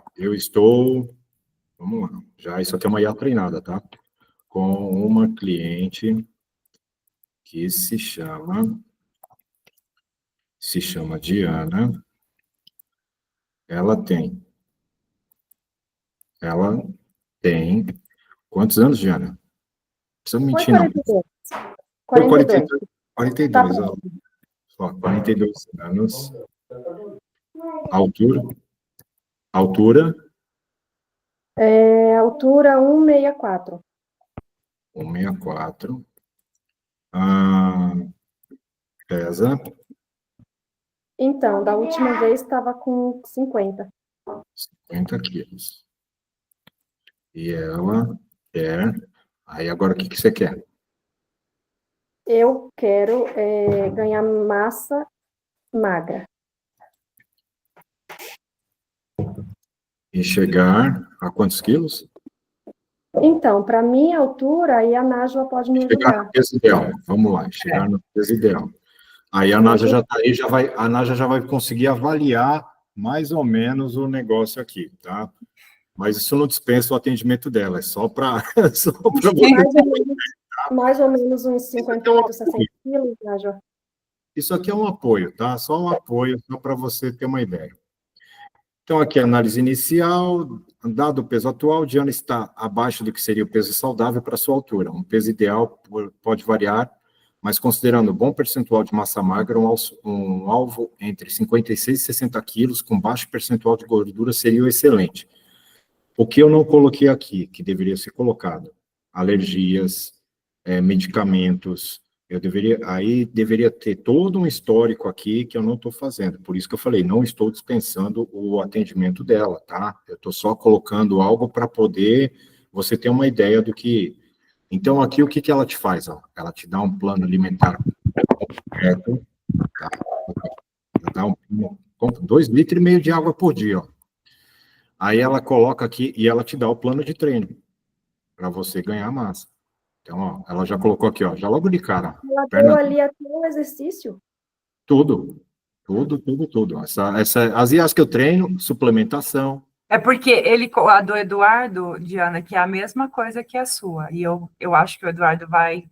A: vamos lá. Já isso aqui é uma IA treinada, tá? Com uma cliente que se chama Diana. Ela tem Quantos anos, Diana? Não precisa
G: Foi
A: mentir, não.
G: 42.
A: Foi
G: 42.
A: 42,
G: Tá
A: ó. Ó, 42 anos. Altura? Altura?
G: Altura 1,64.
A: 1,64. Ah, pesa
G: Então, da última vez estava com 50.
A: 50 quilos. E ela quer... Aí, agora, o que você quer?
G: Eu quero ganhar massa magra.
A: E chegar a quantos quilos?
G: Então, para minha altura, aí a Nájua pode me
A: Chegar
G: ajudar.
A: no peso ideal. Vamos lá, chegar no peso ideal. Aí a Nádia já está aí, a Nádia já vai conseguir avaliar mais ou menos o negócio aqui, tá? Mas isso não dispensa o atendimento dela, é só para você.
G: Mais ou menos uns 58, 60 quilos, Nájua.
A: Isso aqui é um apoio, tá? Só um apoio, só para você ter uma ideia. Então, aqui a análise inicial, dado o peso atual, Diana está abaixo do que seria o peso saudável para sua altura. Um peso ideal pode variar, mas considerando bom percentual de massa magra, um alvo entre 56 e 60 quilos, com baixo percentual de gordura, seria o excelente. O que eu não coloquei aqui, que deveria ser colocado? Alergias, medicamentos, aí deveria ter todo um histórico aqui que eu não estou fazendo. Por isso que eu falei, não estou dispensando o atendimento dela, tá? Eu estou só colocando algo para poder você ter uma ideia do que... Então, aqui, o que ela te faz? Ó? Ela te dá um plano alimentar completo, tá? Ela dá 2,5 litros de água por dia, ó. Aí ela coloca aqui e ela te dá o plano de treino para você ganhar massa. Então, ó, ela já colocou aqui, ó, já logo de cara.
G: Ela
A: Perna,
G: deu ali até o exercício.
A: tudo. As que eu treino, suplementação.
E: É porque a do Eduardo, Diana, que é a mesma coisa que a sua, e eu acho que o Eduardo vai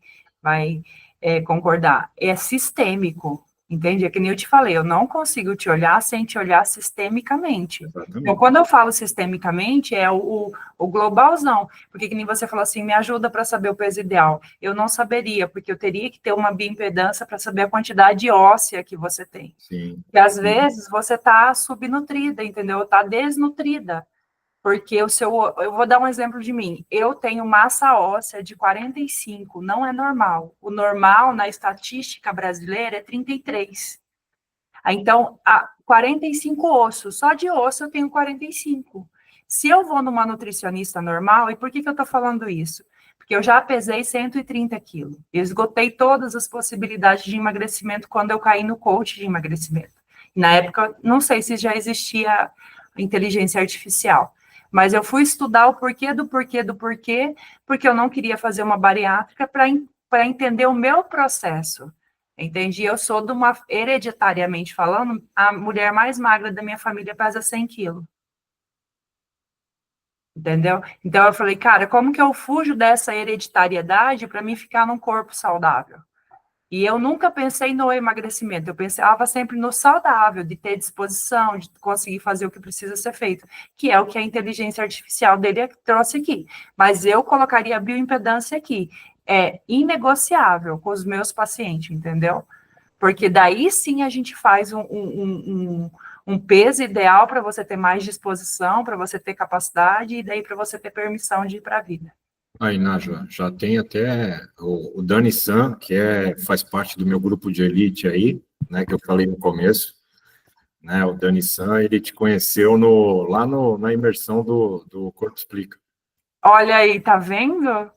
E: concordar, é sistêmico, entende? É que nem eu te falei, eu não consigo te olhar sem te olhar sistemicamente.
A: Exatamente.
E: Então, quando eu falo sistemicamente, é o globalzão, porque que nem você falou assim, me ajuda para saber o peso ideal. Eu não saberia, porque eu teria que ter uma bioimpedância para saber a quantidade óssea que você tem.
A: Sim.
E: E às vezes você está subnutrida, entendeu? Está desnutrida. Porque eu vou dar um exemplo de mim. Eu tenho massa óssea de 45, não é normal. O normal na estatística brasileira é 33. Então, 45 ossos, só de osso eu tenho 45. Se eu vou numa nutricionista normal, e por que eu estou falando isso? Porque eu já pesei 130 quilos. Eu esgotei todas as possibilidades de emagrecimento quando eu caí no coach de emagrecimento. Na época, não sei se já existia inteligência artificial, mas eu fui estudar o porquê, porque eu não queria fazer uma bariátrica para entender o meu processo. Entendi? Eu sou hereditariamente falando, a mulher mais magra da minha família pesa 100 quilos. Entendeu? Então, eu falei, cara, como que eu fujo dessa hereditariedade para mim ficar num corpo saudável? E eu nunca pensei no emagrecimento, eu pensava sempre no saudável, de ter disposição, de conseguir fazer o que precisa ser feito, que é o que a inteligência artificial dele trouxe aqui. Mas eu colocaria a bioimpedância aqui. É inegociável com os meus pacientes, entendeu? Porque daí sim a gente faz um peso ideal para você ter mais disposição, para você ter capacidade, e daí para você ter permissão de ir para a vida.
A: Aí, Nájua, já tem até o Dani San, que faz parte do meu grupo de elite aí, né, que eu falei no começo, né, o Dani San, ele te conheceu lá na imersão do Corpo Explica.
E: Olha aí, tá vendo?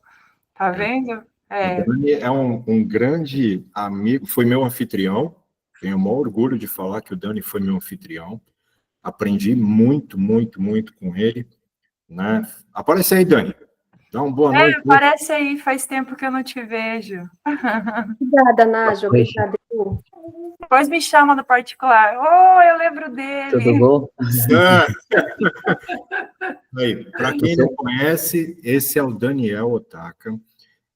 E: Tá vendo?
A: O Dani é um grande amigo, foi meu anfitrião, tenho o maior orgulho de falar que o Dani foi meu anfitrião, aprendi muito, muito, muito com ele, né, aparece aí, Dani. Dá uma boa noite.
E: Aparece aí, faz tempo que eu não te vejo.
G: Obrigada, Nájua. Obrigada, Edu.
E: Depois me chama no particular. Oh, eu lembro dele.
J: Tudo bom?
A: Para quem não conhece, esse é o Daniel Otaka.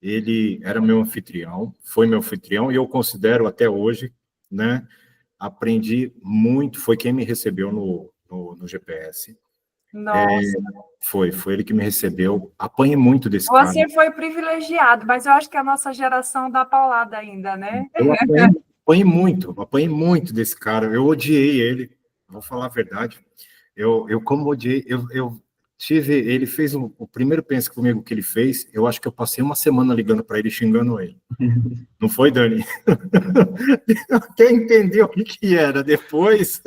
A: Ele era meu anfitrião, foi meu anfitrião, e eu considero até hoje, né? Aprendi muito, foi quem me recebeu no GPS.
E: Nossa,
A: Foi ele que me recebeu. Apanhei muito desse cara.
E: você foi privilegiado, mas eu acho que a nossa geração dá paulada ainda, né?
A: Eu apanhei muito desse cara. Eu odiei ele, vou falar a verdade. Eu como odiei, eu tive, ele fez o primeiro Pense Comigo que ele fez, eu acho que eu passei uma semana ligando para ele, xingando ele. Não foi, Dani? Quer entender o que era depois?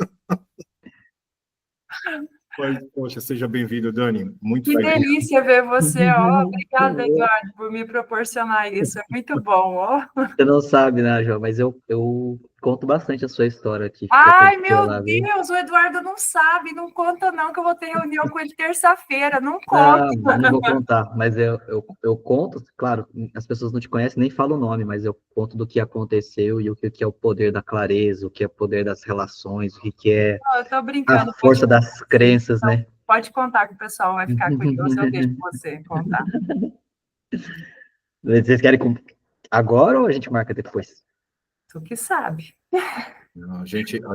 A: Mas, poxa, seja bem-vindo, Dani. Muito
E: Que
A: legal.
E: delícia ver você, ó. Obrigada, Eduardo, por me proporcionar isso. É muito bom, ó.
J: Você não sabe, né, João? Mas eu conto bastante a sua história aqui. Que
E: Ai,
J: aconteceu
E: meu
J: lá, viu?
E: Deus, o Eduardo não sabe, não conta não, que eu vou ter reunião com ele terça-feira, não
J: Não,
E: conta.
J: não vou contar, mas eu conto, claro, as pessoas não te conhecem, nem falam o nome, mas eu conto do que aconteceu e o que é o poder da clareza, o que é o poder das relações, o que é
E: Não, eu tô
J: a
E: brincando.
J: força das crenças, né?
E: Pode contar que o pessoal vai ficar curioso, eu deixo você contar.
J: Vocês querem agora ou a gente marca depois?
E: Tu que sabe.
A: A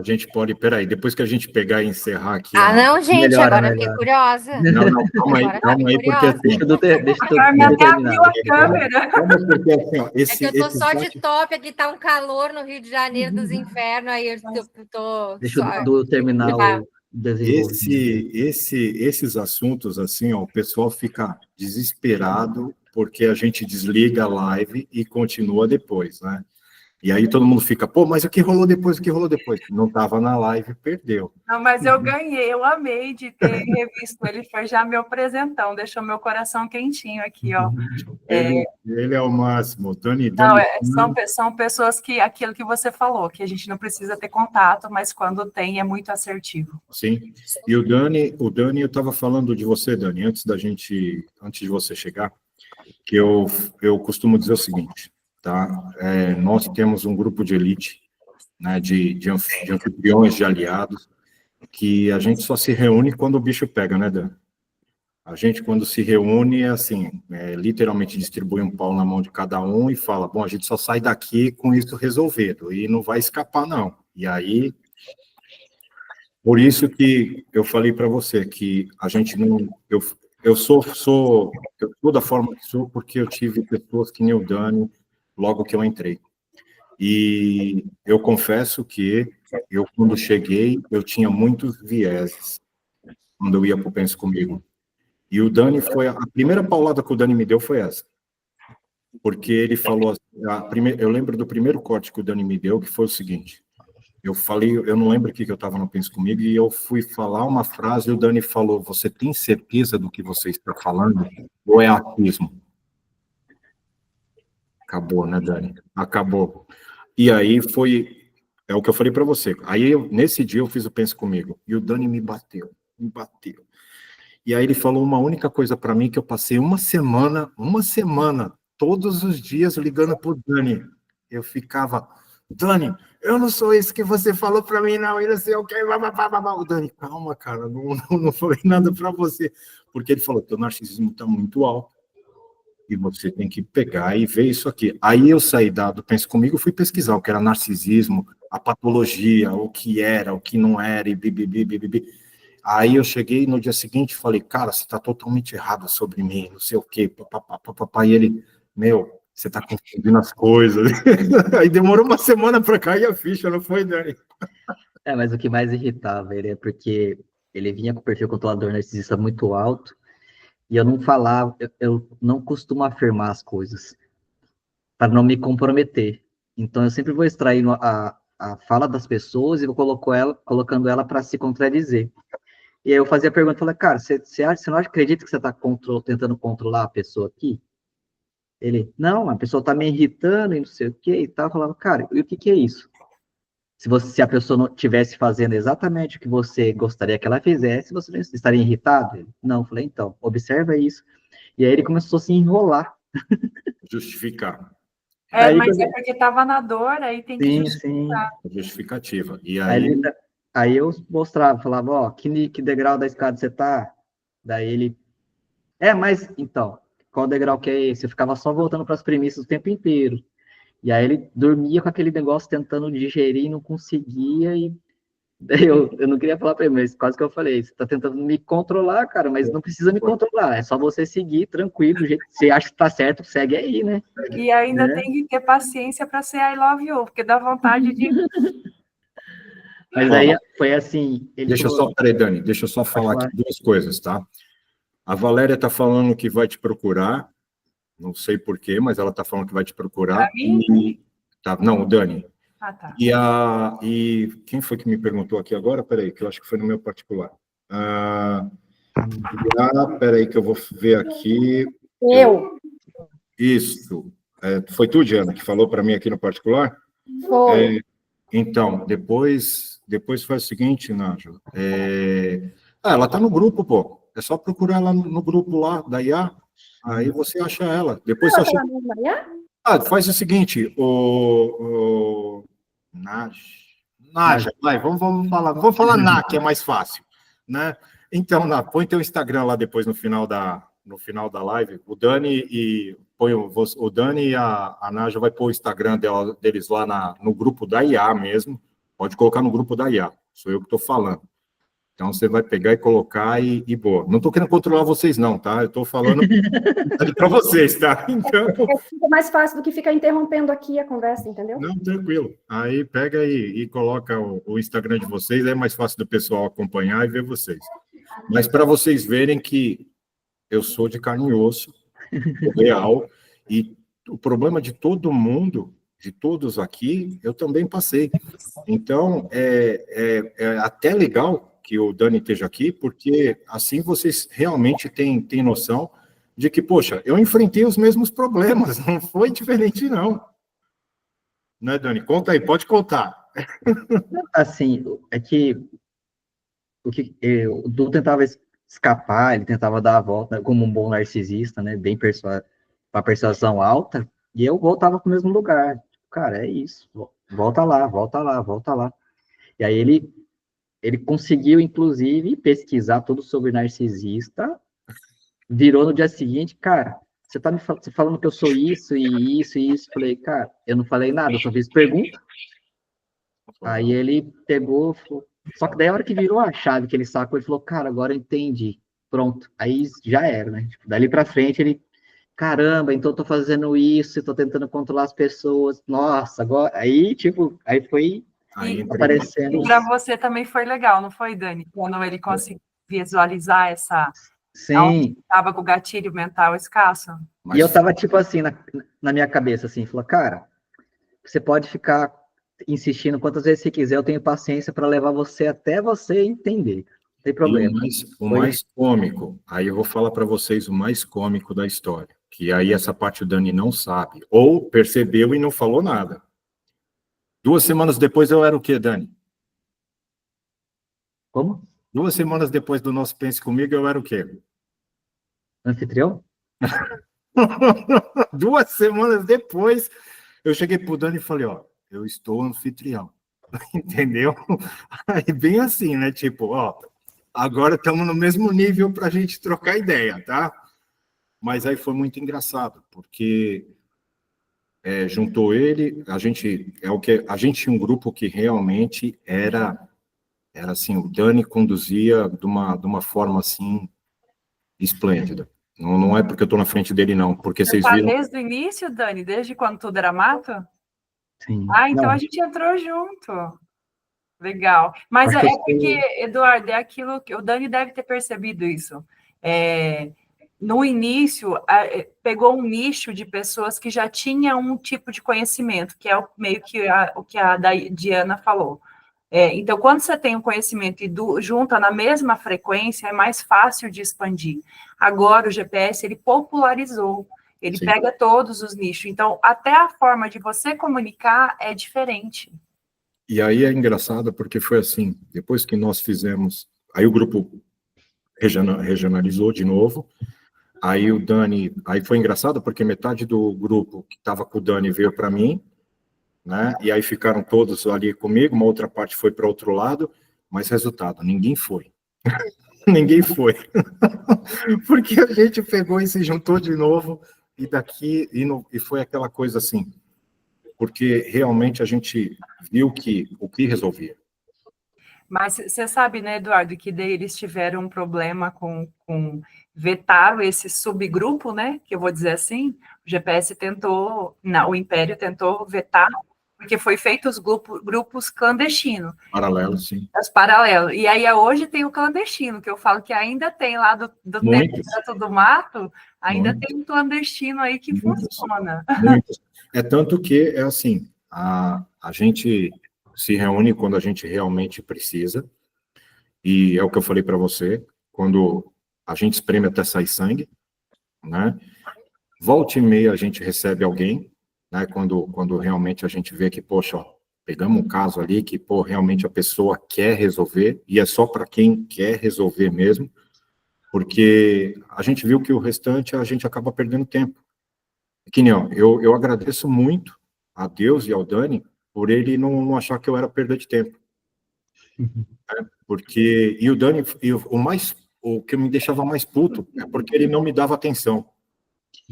A: gente pode, peraí, depois que a gente pegar e encerrar aqui.
K: Ah, não, gente,
J: Melhor,
K: agora eu
J: melhor.
K: fiquei curiosa.
A: Não, calma aí,
K: Agora eu
A: calma aí,
K: fiquei
A: porque
K: curiosa.
A: assim,
J: Deixa eu
E: Carmen até
J: terminar.
E: abriu a câmera.
A: calma, porque assim, ó,
K: É que eu tô só de top, aqui tá um calor no Rio de Janeiro dos infernos, aí eu tô
J: Deixa
K: só...
J: eu terminar
K: Tá.
J: o desenvolvimento.
A: esses assuntos, assim, ó, o pessoal fica desesperado porque a gente desliga a live e continua depois, né? E aí todo mundo fica, pô, mas o que rolou depois? O que rolou depois? Não estava na live, perdeu.
E: Não, mas eu ganhei, eu amei de ter revisto ele, foi já meu presentão, deixou meu coração quentinho aqui, ó.
A: Ele é o máximo. Dani,
E: Não, são pessoas que, aquilo que você falou, que a gente não precisa ter contato, mas quando tem, é muito assertivo.
A: Sim. E o Dani, eu estava falando de você, Dani, antes de você chegar, que eu costumo dizer o seguinte, tá? Nós temos um grupo de elite, né, de anfitriões, de aliados, que a gente só se reúne quando o bicho pega, né, Dan? A gente, quando se reúne, é assim, literalmente distribui um pau na mão de cada um e fala, bom, a gente só sai daqui com isso resolvido, e não vai escapar, não. E aí, por isso que eu falei para você que a gente não... Eu sou da forma que sou porque eu tive pessoas que nem o Dani logo que eu entrei. E eu confesso que eu, quando cheguei, eu tinha muitos vieses quando eu ia para o Pense Comigo. E o Dani foi... A primeira paulada que o Dani me deu foi essa. Porque ele falou... eu lembro do primeiro corte que o Dani me deu, que foi o seguinte. Eu falei... Eu não lembro o que eu estava no Pense Comigo, e eu fui falar uma frase, e o Dani falou, você tem certeza do que você está falando? Ou é achismo? Acabou, né, Dani? Acabou. E aí foi... É o que eu falei para você. Aí, nesse dia, eu fiz o Pense Comigo. E o Dani me bateu. E aí ele falou uma única coisa para mim, que eu passei uma semana, todos os dias ligando pro Dani. Eu ficava, Dani, eu não sou esse que você falou para mim, não, e não sei o que, o Dani, calma, cara, não falei nada para você. Porque ele falou, teu narcisismo está muito alto, e você tem que pegar e ver isso aqui. Aí eu saí do Pense Comigo, fui pesquisar o que era narcisismo, a patologia, o que era, o que não era, e bibibi. Aí eu cheguei no dia seguinte e falei, cara, você está totalmente errado sobre mim, não sei o quê, papapá. E ele, meu, você está confundindo as coisas. Aí demorou uma semana para cair a ficha, não foi, Dani?
J: Mas o que mais irritava ele é porque ele vinha com o perfil controlador narcisista muito alto, e eu não falava, eu não costumo afirmar as coisas, para não me comprometer. Então eu sempre vou extraindo a fala das pessoas e vou colocando ela para se contradizer. E aí eu fazia a pergunta, falei, cara, você não acredita que você está tentando controlar a pessoa aqui? Ele, não, a pessoa está me irritando e não sei o que e tal. Eu falava, cara, e o que é isso? Se a pessoa não estivesse fazendo exatamente o que você gostaria que ela fizesse, você não estaria irritado? Ele, não, eu falei, então, observa isso. E aí ele começou a se enrolar.
A: Justificar.
E: Mas é porque estava na dor, aí tem que justificar.
A: Justificativa. E
J: aí eu mostrava, falava, ó, que degrau da escada você tá? Daí ele, mas, então, qual degrau que é esse? Eu ficava só voltando para as premissas o tempo inteiro. E aí ele dormia com aquele negócio tentando digerir, não conseguia, e Daí eu não queria falar para ele, mas quase que eu falei, você tá tentando me controlar, cara, mas não precisa me controlar, é só você seguir tranquilo, do jeito que você acha que tá certo, segue aí, né?
E: E ainda tem que ter paciência para ser I love you, porque dá vontade de...
J: Mas aí foi assim, ele
A: Deixa eu
J: falou,
A: só, peraí, Dani, deixa eu só falar aqui duas coisas, tá? A Valéria tá falando que vai te procurar, não sei porquê, mas ela tá falando que vai te procurar.
E: Pra mim?
A: Tá, não, o Dani.
E: Ah, tá.
A: E quem foi que me perguntou aqui agora? Peraí, que eu acho que foi no meu particular. Peraí, que eu vou ver aqui.
G: Eu.
A: Isso. Foi tu, Diana, que falou para mim aqui no particular?
G: Foi.
A: Então, depois faz o seguinte, Nájila. Ela tá no grupo, pô. É só procurar ela no grupo lá da IA. Aí você acha ela. Depois você acha. Faz o seguinte, Naja, vai, vamos falar Na, que é mais fácil, né? Então, põe teu Instagram lá depois no final da live, o Dani e a Naja vai pôr o Instagram deles lá no grupo da IA mesmo, pode colocar no grupo da IA, sou eu que estou falando. Então, você vai pegar e colocar e boa. Não estou querendo controlar vocês, não, tá? Eu estou falando para vocês, tá? Então...
G: É mais fácil do que ficar interrompendo aqui a conversa, entendeu?
A: Não, tranquilo. Aí pega e coloca o Instagram de vocês, é mais fácil do pessoal acompanhar e ver vocês. Mas para vocês verem que eu sou de carne e osso, real, e o problema de todo mundo, de todos aqui, eu também passei. Então, é até legal que o Dani esteja aqui, porque assim vocês realmente têm noção de que, poxa, eu enfrentei os mesmos problemas, não foi diferente, não. Né, Dani? Conta aí, pode contar.
J: assim, é que o Du tentava escapar, ele tentava dar a volta como um bom narcisista, né, bem para persuasão alta, e eu voltava para o mesmo lugar. Cara, é isso, volta lá, volta lá, volta lá. E aí ele conseguiu, inclusive, pesquisar tudo sobre narcisista, virou no dia seguinte, cara, você tá me falando que eu sou isso e isso e isso. Falei, cara, eu não falei nada, eu só fiz pergunta. Aí ele pegou, só que daí a hora que virou a chave que ele sacou, ele falou, cara, agora eu entendi. Pronto, aí já era, né? Tipo, dali pra frente ele, caramba, então eu tô fazendo isso, tô tentando controlar as pessoas. Nossa, agora, aí, tipo, aí foi... aparecendo.
E: E para você também foi legal, não foi, Dani? Quando ele conseguiu visualizar essa...
J: Sim.
E: Estava com o gatilho mental escasso.
J: E eu tava, tipo assim, na minha cabeça, assim, falou, cara, você pode ficar insistindo quantas vezes você quiser, eu tenho paciência para levar você até você entender. Não tem problema.
A: O mais cômico, aí eu vou falar para vocês o mais cômico da história, que aí essa parte o Dani não sabe, ou percebeu e não falou nada. 2 semanas depois eu era o quê, Dani?
J: Como?
A: 2 semanas depois do nosso Pense Comigo, eu era o quê?
J: Anfitrião?
A: 2 semanas depois, eu cheguei pro Dani e falei, ó, eu estou anfitrião. Entendeu? Aí bem assim, né? Tipo, ó, agora estamos no mesmo nível para a gente trocar ideia, tá? Mas aí foi muito engraçado, porque juntou ele, a gente tinha um grupo que realmente era assim, o Dani conduzia de uma forma assim esplêndida. Não é porque eu estou na frente dele, não, porque vocês viram...
E: Desde o início, Dani? Desde quando tudo era mato?
J: Sim.
E: Então a gente entrou junto. Legal. Mas porque, Eduardo, é aquilo que o Dani deve ter percebido isso. No início, pegou um nicho de pessoas que já tinham um tipo de conhecimento, que é meio que o que a Diana falou. Então, quando você tem um conhecimento e junta na mesma frequência, é mais fácil de expandir. Agora, o GPS, ele popularizou, ele
A: Sim.
E: pega todos os nichos. Então, até a forma de você comunicar é diferente.
A: E aí é engraçado, porque foi assim, depois que nós fizemos... Aí o grupo regionalizou de novo, aí o Dani... Aí foi engraçado, porque metade do grupo que estava com o Dani veio para mim, né? E aí ficaram todos ali comigo, uma outra parte foi para outro lado, mas resultado, ninguém foi. Ninguém foi. Porque a gente pegou e se juntou de novo, e foi aquela coisa assim, porque realmente a gente viu que o que resolvia.
E: Mas você sabe, né, Eduardo, que daí eles tiveram um problema com vetaram esse subgrupo, né, que eu vou dizer assim, o GPS tentou, não, o Império tentou vetar, porque foi feito os grupos clandestinos.
A: Paralelo, sim.
E: Os paralelos. E aí hoje tem o clandestino, que eu falo que ainda tem lá do Teto do Mato, ainda tem um clandestino aí que funciona.
A: Muitos. É tanto que, é assim, a gente se reúne quando a gente realmente precisa, e é o que eu falei para você, quando a gente espreme até sair sangue, né? Volta e meia a gente recebe alguém, né? Quando realmente a gente vê que, poxa, ó, pegamos um caso ali que, pô, realmente a pessoa quer resolver, e é só para quem quer resolver mesmo, porque a gente viu que o restante a gente acaba perdendo tempo. Que nem, ó, eu agradeço muito a Deus e ao Dani por ele não achar que eu era perda de tempo. Né? Porque, e o Dani, o que me deixava mais puto é porque ele não me dava atenção.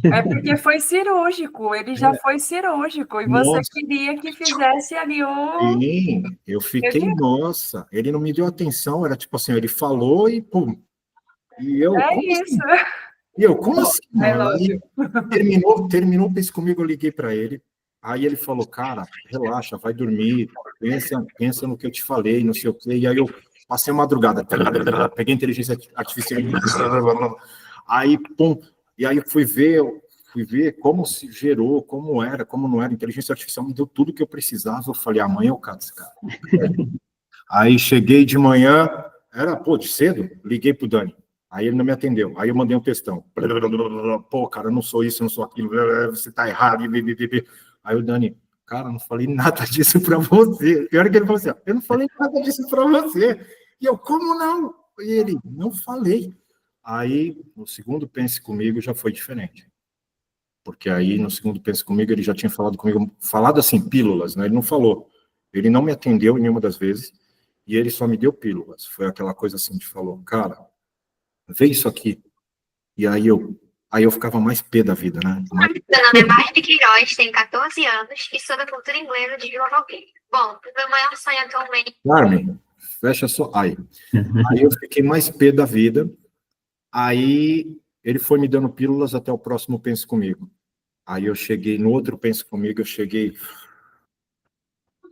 E: É porque foi cirúrgico, ele já foi cirúrgico, e você queria que fizesse ali o...
A: Sim, eu fiquei, nossa, ele não me deu atenção, era tipo assim, ele falou e pum. E eu,
E: isso.
A: Assim? E eu, como assim? Aí, terminou o Pense Comigo, eu liguei para ele, aí ele falou, cara, relaxa, vai dormir, pensa no que eu te falei, não sei o quê, e aí eu passei a madrugada, peguei a inteligência artificial, aí, pum, e aí eu fui ver como se gerou, como era, como não era, a inteligência artificial me deu tudo que eu precisava, eu falei, amanhã eu cato esse cara. Aí cheguei de manhã, era, pô, de cedo, liguei pro Dani, aí ele não me atendeu, aí eu mandei um textão, pô, cara, eu não sou isso, eu não sou aquilo, você tá errado, aí o Dani, cara, eu não falei nada disso pra você, pior que ele falou assim, ó, eu não falei nada disso pra você, e eu, como não? E ele, não falei. Aí, no segundo Pense Comigo, já foi diferente. Porque aí, no segundo Pense Comigo, ele já tinha falado comigo, falado assim, pílulas, né? Ele não falou. Ele não me atendeu nenhuma das vezes, e ele só me deu pílulas. Foi aquela coisa assim, de falou, cara, vê isso aqui. E aí eu ficava mais pé da vida, né?
L: Meu nome é Barbie Queiroz, tenho 14 anos e sou da cultura inglesa de Vila Valqueira. Bom, o meu maior sonho atualmente...
A: Carmen, fecha só. Aí eu fiquei mais pé da vida. Aí ele foi me dando pílulas até o próximo Pense Comigo. Aí eu cheguei no outro Pense Comigo,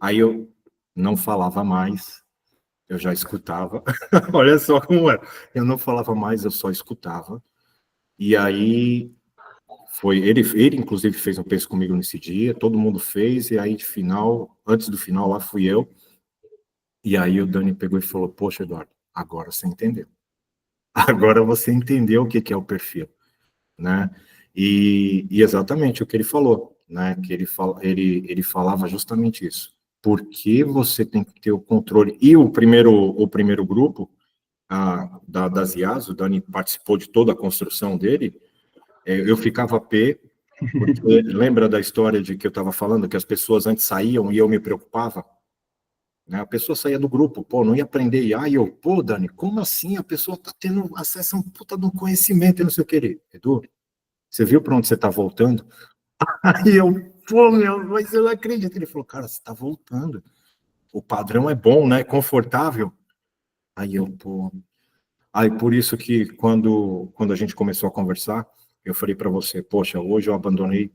A: aí eu não falava mais, eu já escutava. Olha só como é. Eu não falava mais, eu só escutava. E aí ele inclusive fez um Pense Comigo nesse dia, todo mundo fez, e aí antes do final lá fui eu. E aí o Dani pegou e falou, poxa, Eduardo, agora você entendeu. Agora você entendeu o que é o perfil, né? E exatamente o que ele falou, né? Que ele falava justamente isso. Porque você tem que ter o controle. E o primeiro grupo das IAs, o Dani participou de toda a construção dele, eu ficava pé, porque lembra da história de que eu estava falando, que as pessoas antes saíam e eu me preocupava? Né? A pessoa saía do grupo, pô, não ia aprender IA, e eu, pô, Dani, como assim? A pessoa tá tendo acesso a um puta de um conhecimento e não sei o que. Edu, você viu para onde você tá voltando? Aí eu, pô, mas eu não acredito. Ele falou, cara, você tá voltando. O padrão é bom, né? Confortável. Aí eu, pô... Aí por isso que quando a gente começou a conversar, eu falei para você, poxa, hoje eu abandonei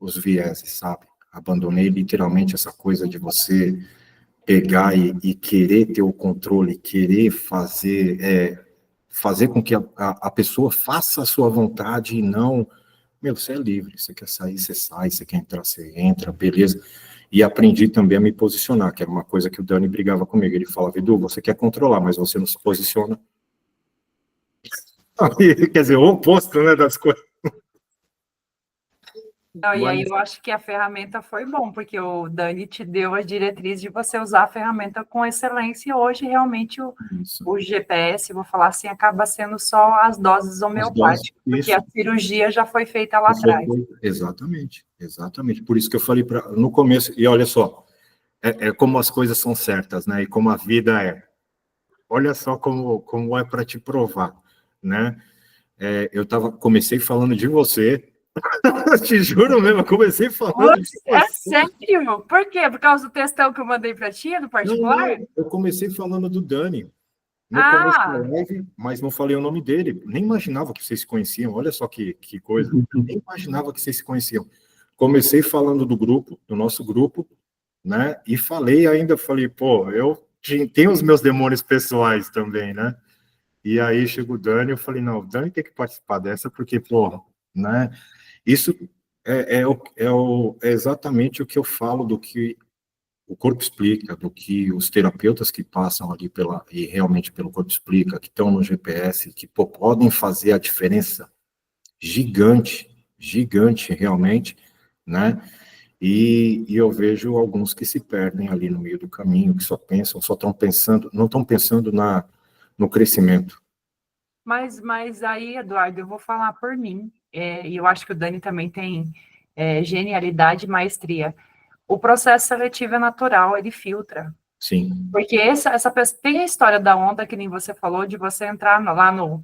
A: os vieses, sabe? Abandonei literalmente essa coisa de você pegar e querer ter o controle, querer fazer com que a pessoa faça a sua vontade e não, você é livre, você quer sair, você sai, você quer entrar, você entra, beleza. E aprendi também a me posicionar, que era uma coisa que o Dani brigava comigo, ele falava, Edu, você quer controlar, mas você não se posiciona. Quer dizer, o oposto, né, das coisas.
E: Não, e aí eu acho que a ferramenta foi bom, porque o Dani te deu as diretrizes de você usar a ferramenta com excelência, e hoje realmente o GPS, vou falar assim, acaba sendo só as doses homeopáticas, porque a cirurgia já foi feita lá atrás.
A: Exatamente. Por isso que eu falei no começo, e olha só, é como as coisas são certas, né, e como a vida é. Olha só como é para te provar, né? Eu comecei falando de você, Te juro mesmo, eu comecei falando de
E: É
A: você.
E: sério? Por quê? Por causa do textão que eu mandei para ti, do particular?
A: Não, eu comecei falando do Dani. No começo da
E: Ah,
A: live, mas não falei o nome dele. Nem imaginava que vocês se conheciam. Olha só que coisa. Nem imaginava que vocês se conheciam. Comecei falando do grupo, do nosso grupo, né? E falei, pô, eu tenho os meus demônios pessoais também, né? E aí chegou o Dani, eu falei, não, o Dani tem que participar dessa, porque, pô, né? Isso é exatamente o que eu falo do que o corpo explica, do que os terapeutas que passam ali e realmente pelo corpo explica, que estão no GPS, que pô, podem fazer a diferença gigante, gigante realmente, né? E eu vejo alguns que se perdem ali no meio do caminho, que só estão pensando, não estão pensando no crescimento.
E: mas aí, Eduardo, eu vou falar por mim, e eu acho que o Dani também tem genialidade e maestria. O processo seletivo é natural, ele filtra.
A: Sim,
E: Porque essa pessoa tem a história da onda, que nem você falou, de você entrar lá no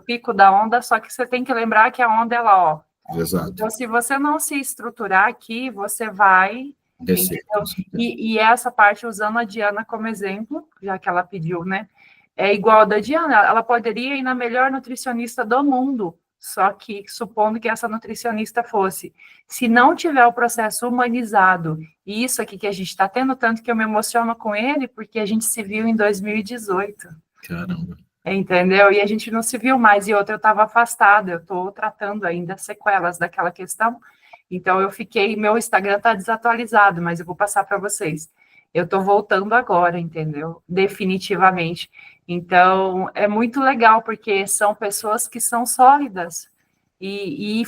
E: pico da onda, só que você tem que lembrar que a onda é lá, ó.
A: exato.
E: Então, se você não se estruturar aqui, você vai.
A: Descer.
E: Entendeu? E essa parte, usando a Diana como exemplo, já que ela pediu, né? É igual a da Diana, ela poderia ir na melhor nutricionista do mundo, só que supondo que essa nutricionista fosse. Se não tiver o processo humanizado, e isso aqui que a gente está tendo, tanto que eu me emociono com ele, porque a gente se viu em 2018.
A: Caramba.
E: Entendeu? E a gente não se viu mais, e outra eu estava afastada, eu estou tratando ainda sequelas daquela questão, então meu Instagram está desatualizado, mas eu vou passar para vocês. Eu estou voltando agora, entendeu? Definitivamente. Então, é muito legal, porque são pessoas que são sólidas, e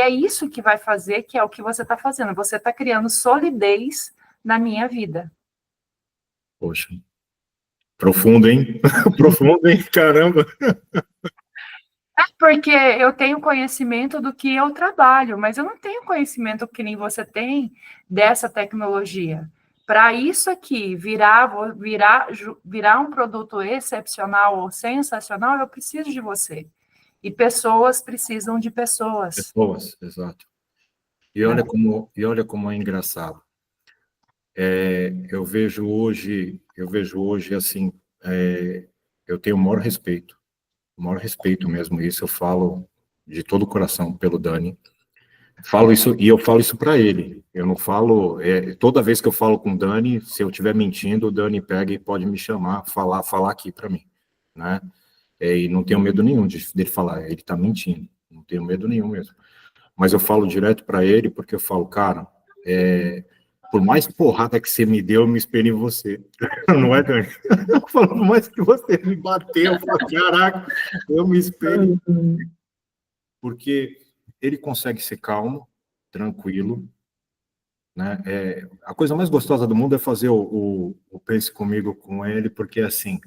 E: é isso que vai fazer, que é o que você está fazendo, você está criando solidez na minha vida.
A: Poxa. Profundo, hein? Profundo, hein? Caramba!
E: Porque eu tenho conhecimento do que eu trabalho, mas eu não tenho conhecimento que nem você tem dessa tecnologia. Para isso aqui virar um produto excepcional ou sensacional, eu preciso de você. E pessoas precisam de pessoas.
A: Pessoas, exato. E olha como é engraçado. Eu vejo hoje assim, eu tenho o maior respeito mesmo, isso eu falo de todo o coração pelo Dani. Eu falo isso para ele. Eu não falo, toda vez que eu falo com o Dani, se eu estiver mentindo, o Dani pega e pode me chamar, falar aqui para mim, né? E não tenho medo nenhum dele falar, ele está mentindo, não tenho medo nenhum mesmo. Mas eu falo direto para ele, porque eu falo, cara, por mais porrada que você me deu, eu me espelho em você. Não é, Dani? Eu falo, por mais que você me bateu, eu falo, caraca, eu me espelho. Porque ele consegue ser calmo, tranquilo, né? A coisa mais gostosa do mundo é fazer o Pense Comigo com ele, porque, assim,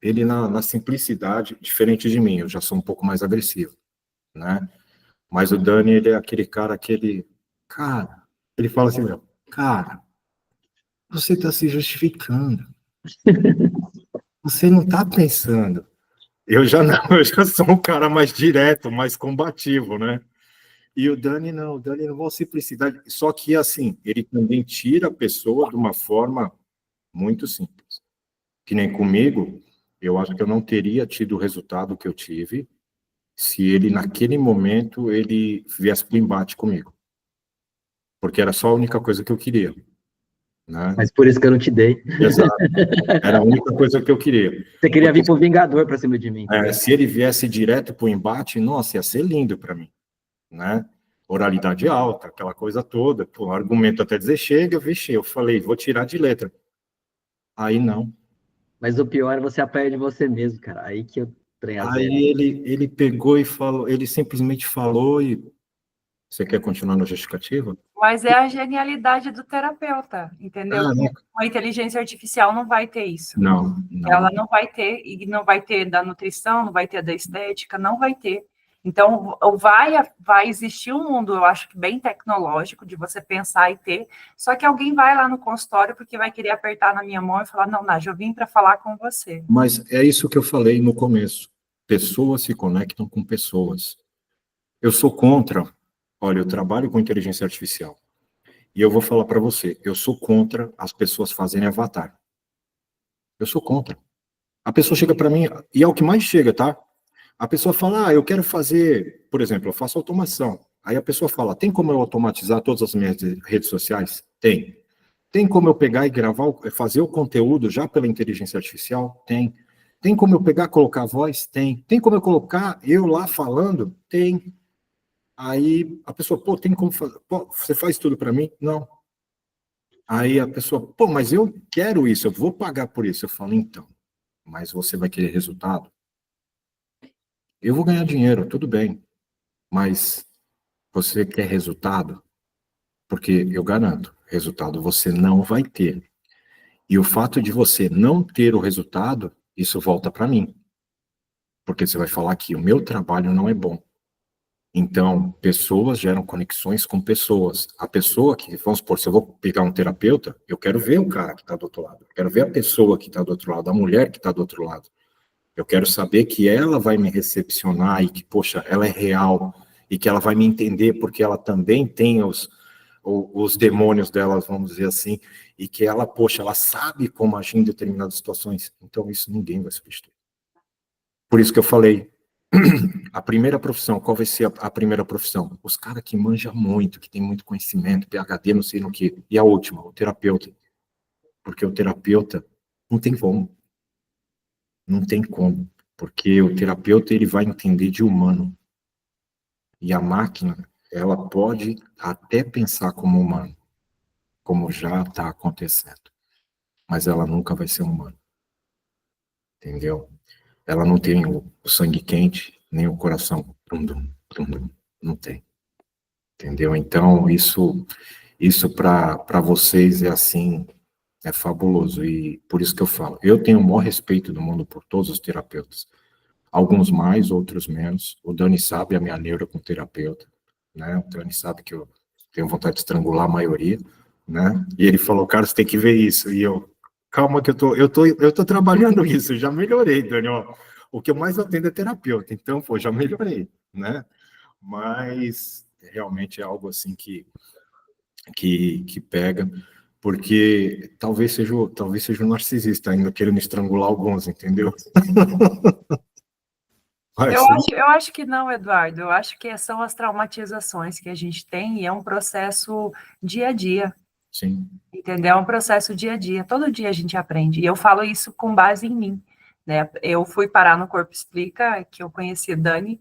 A: ele na simplicidade, diferente de mim, eu já sou um pouco mais agressivo, né? Mas o Dani, ele é aquele cara cara, ele fala assim, meu, cara, você está se justificando. Você não está pensando. Eu já sou um cara mais direto, mais combativo, né? E o Dani não vai simplicidade. Só que, assim, ele também tira a pessoa de uma forma muito simples. Que nem comigo, eu acho que eu não teria tido o resultado que eu tive se ele, naquele momento, ele viesse para o embate comigo. Porque era só a única coisa que eu queria. Né?
J: Mas por isso que eu não te dei.
A: Exato. Era a única coisa que eu queria.
J: Você queria vir pro Vingador para cima de mim.
A: Se ele viesse direto para o embate, nossa, ia ser lindo para mim. Né? Oralidade alta, aquela coisa toda. Pô, argumento até dizer chega, vixe, eu falei, vou tirar de letra. Aí não.
J: Mas o pior é você apanhar de você mesmo, cara. Aí que eu trem a zero.
A: Aí ele pegou e falou, ele simplesmente falou e... Você quer continuar na justificativa?
E: Mas é a genialidade do terapeuta, entendeu? A inteligência artificial não vai ter isso.
A: Não.
E: Ela não vai ter, e não vai ter da nutrição, não vai ter da estética, não vai ter. Então, vai existir um mundo, eu acho que bem tecnológico, de você pensar e ter, só que alguém vai lá no consultório porque vai querer apertar na minha mão e falar, não, Nádia, eu vim para falar com você.
A: Mas é isso que eu falei no começo. Pessoas se conectam com pessoas. Eu sou contra. Olha, eu trabalho com inteligência artificial. E eu vou falar para você, eu sou contra as pessoas fazerem avatar. Eu sou contra. A pessoa chega para mim, e é o que mais chega, tá? A pessoa fala, eu quero fazer, por exemplo, eu faço automação. Aí a pessoa fala, tem como eu automatizar todas as minhas redes sociais? Tem. Tem como eu pegar e gravar, fazer o conteúdo já pela inteligência artificial? Tem. Tem como eu pegar e colocar a voz? Tem. Tem como eu colocar eu lá falando? Tem. Aí a pessoa, tem como fazer? Você faz tudo para mim? Não. Aí a pessoa, mas eu quero isso, eu vou pagar por isso. Eu falo, então, mas você vai querer resultado? Eu vou ganhar dinheiro, tudo bem, mas você quer resultado? Porque eu garanto, resultado você não vai ter. E o fato de você não ter o resultado, isso volta para mim. Porque você vai falar que o meu trabalho não é bom. Então, pessoas geram conexões com pessoas. A pessoa que, vamos supor, se eu vou pegar um terapeuta, eu quero ver o cara que está do outro lado. Eu quero ver a pessoa que está do outro lado, a mulher que está do outro lado. Eu quero saber que ela vai me recepcionar e que, poxa, ela é real e que ela vai me entender porque ela também tem os demônios dela, vamos dizer assim, e que ela, poxa, ela sabe como agir em determinadas situações. Então, isso ninguém vai substituir. Por isso que eu falei, a primeira profissão, qual vai ser a primeira profissão? Os caras que manjam muito, que tem muito conhecimento, PhD, não sei no que. E a última, o terapeuta. Porque o terapeuta não tem como. Não tem como. Porque o terapeuta, ele vai entender de humano. E a máquina, ela pode até pensar como humano, como já está acontecendo. Mas ela nunca vai ser humana. Entendeu? Ela não tem o sangue quente, nem o coração. Não tem. Entendeu? Então, isso para vocês é assim, é fabuloso. E por isso que eu falo, eu tenho o maior respeito do mundo por todos os terapeutas. Alguns mais, outros menos. O Dani sabe a minha neura com terapeuta, né? O Dani sabe que eu tenho vontade de estrangular a maioria, né? E ele falou, cara, você tem que ver isso. E eu, calma que eu tô trabalhando isso, já melhorei, Dani, ó. O que eu mais atendo é terapeuta, então, já melhorei, né? Mas realmente é algo assim que pega, porque talvez seja um narcisista ainda querendo estrangular alguns, entendeu?
E: Eu acho que não, Eduardo. Eu acho que são as traumatizações que a gente tem e é um processo dia a dia.
A: Sim.
E: Entendeu? É um processo dia a dia. Todo dia a gente aprende. E eu falo isso com base em mim, né? Eu fui parar no Corpo Explica, que eu conheci Dani,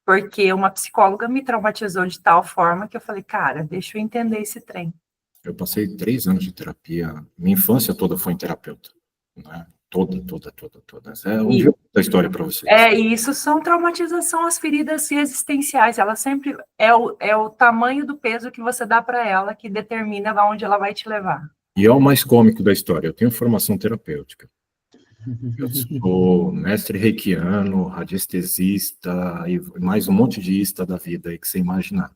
E: porque uma psicóloga me traumatizou de tal forma que eu falei, cara, deixa eu entender esse trem.
A: Eu passei 3 anos de terapia. Minha infância toda foi em terapeuta, né? Toda. É um dia da história para vocês.
E: E isso são traumatização, as feridas existenciais. Ela sempre é o tamanho do peso que você dá para ela que determina aonde ela vai te levar.
A: E é o mais cômico da história. Eu tenho formação terapêutica. Eu sou mestre reikiano, radiestesista e mais um monte de ista da vida aí que você imaginar,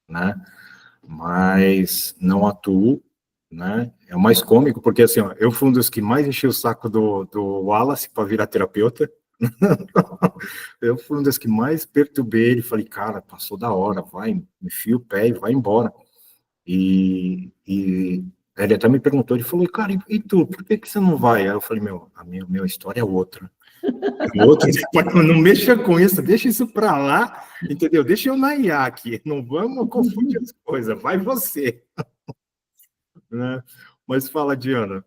A: né? Mas não atuo, né? É o mais cômico, porque assim, ó, eu fui um dos que mais enchi o saco do Wallace para virar terapeuta. Eu fui um dos que mais perturbei ele. Falei, cara, passou da hora, vai, enfia o pé e vai embora. E ele até me perguntou, ele falou, cara, e tu, por que você não vai? Aí eu falei, a minha história é outra. Não mexa com isso, deixa isso pra lá, entendeu? Deixa eu na IA aqui, não vamos confundir as coisas, vai você. Né? Mas fala, Diana.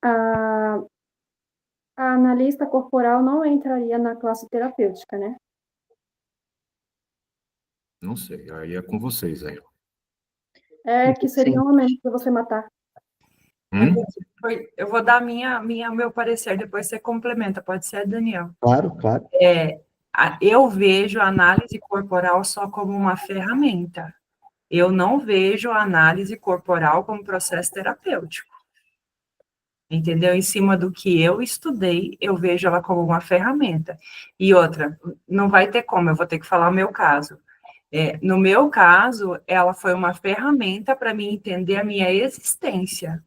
G: A analista corporal não entraria na classe terapêutica, né?
A: Não sei, aí é com vocês aí.
G: É que seria um momento para você matar.
E: Eu vou dar meu parecer, depois você complementa, pode ser, Daniel.
J: Claro.
E: Eu vejo a análise corporal só como uma ferramenta. Eu não vejo a análise corporal como processo terapêutico. Entendeu? Em cima do que eu estudei, eu vejo ela como uma ferramenta. E outra, não vai ter como, eu vou ter que falar o meu caso. No meu caso, ela foi uma ferramenta para mim entender a minha existência.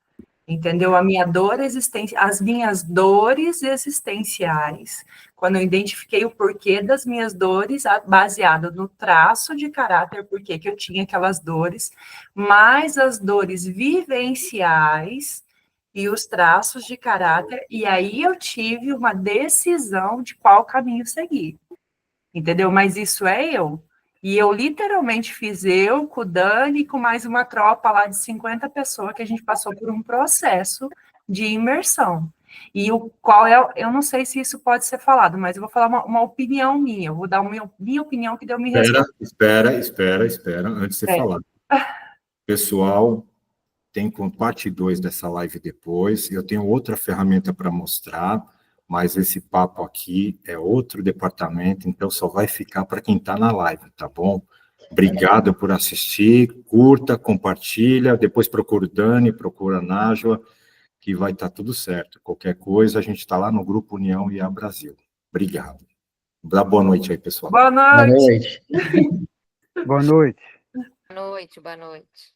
E: entendeu? A minha dor existencial, as minhas dores existenciais. Quando eu identifiquei o porquê das minhas dores, baseado no traço de caráter, porquê que eu tinha aquelas dores, mais as dores vivenciais e os traços de caráter, e aí eu tive uma decisão de qual caminho seguir, entendeu? Mas isso é eu. E eu literalmente fiz eu, com o Dani e com mais uma tropa lá de 50 pessoas, que a gente passou por um processo de imersão. E o qual é, eu não sei se isso pode ser falado, mas eu vou falar uma opinião minha, eu vou dar minha opinião que deu me
A: Espera, antes de você falar. Pessoal, tem parte 2 dessa live depois, eu tenho outra ferramenta para mostrar, mas esse papo aqui é outro departamento, então só vai ficar para quem está na live, tá bom? Obrigado por assistir, curta, compartilha, depois procura o Dani, procura a Nájua, que vai estar tudo certo. Qualquer coisa, a gente está lá no Grupo União IA Brasil. Obrigado. Dá boa noite aí, pessoal.
E: Boa noite.
F: Boa noite.
K: Boa noite, boa noite.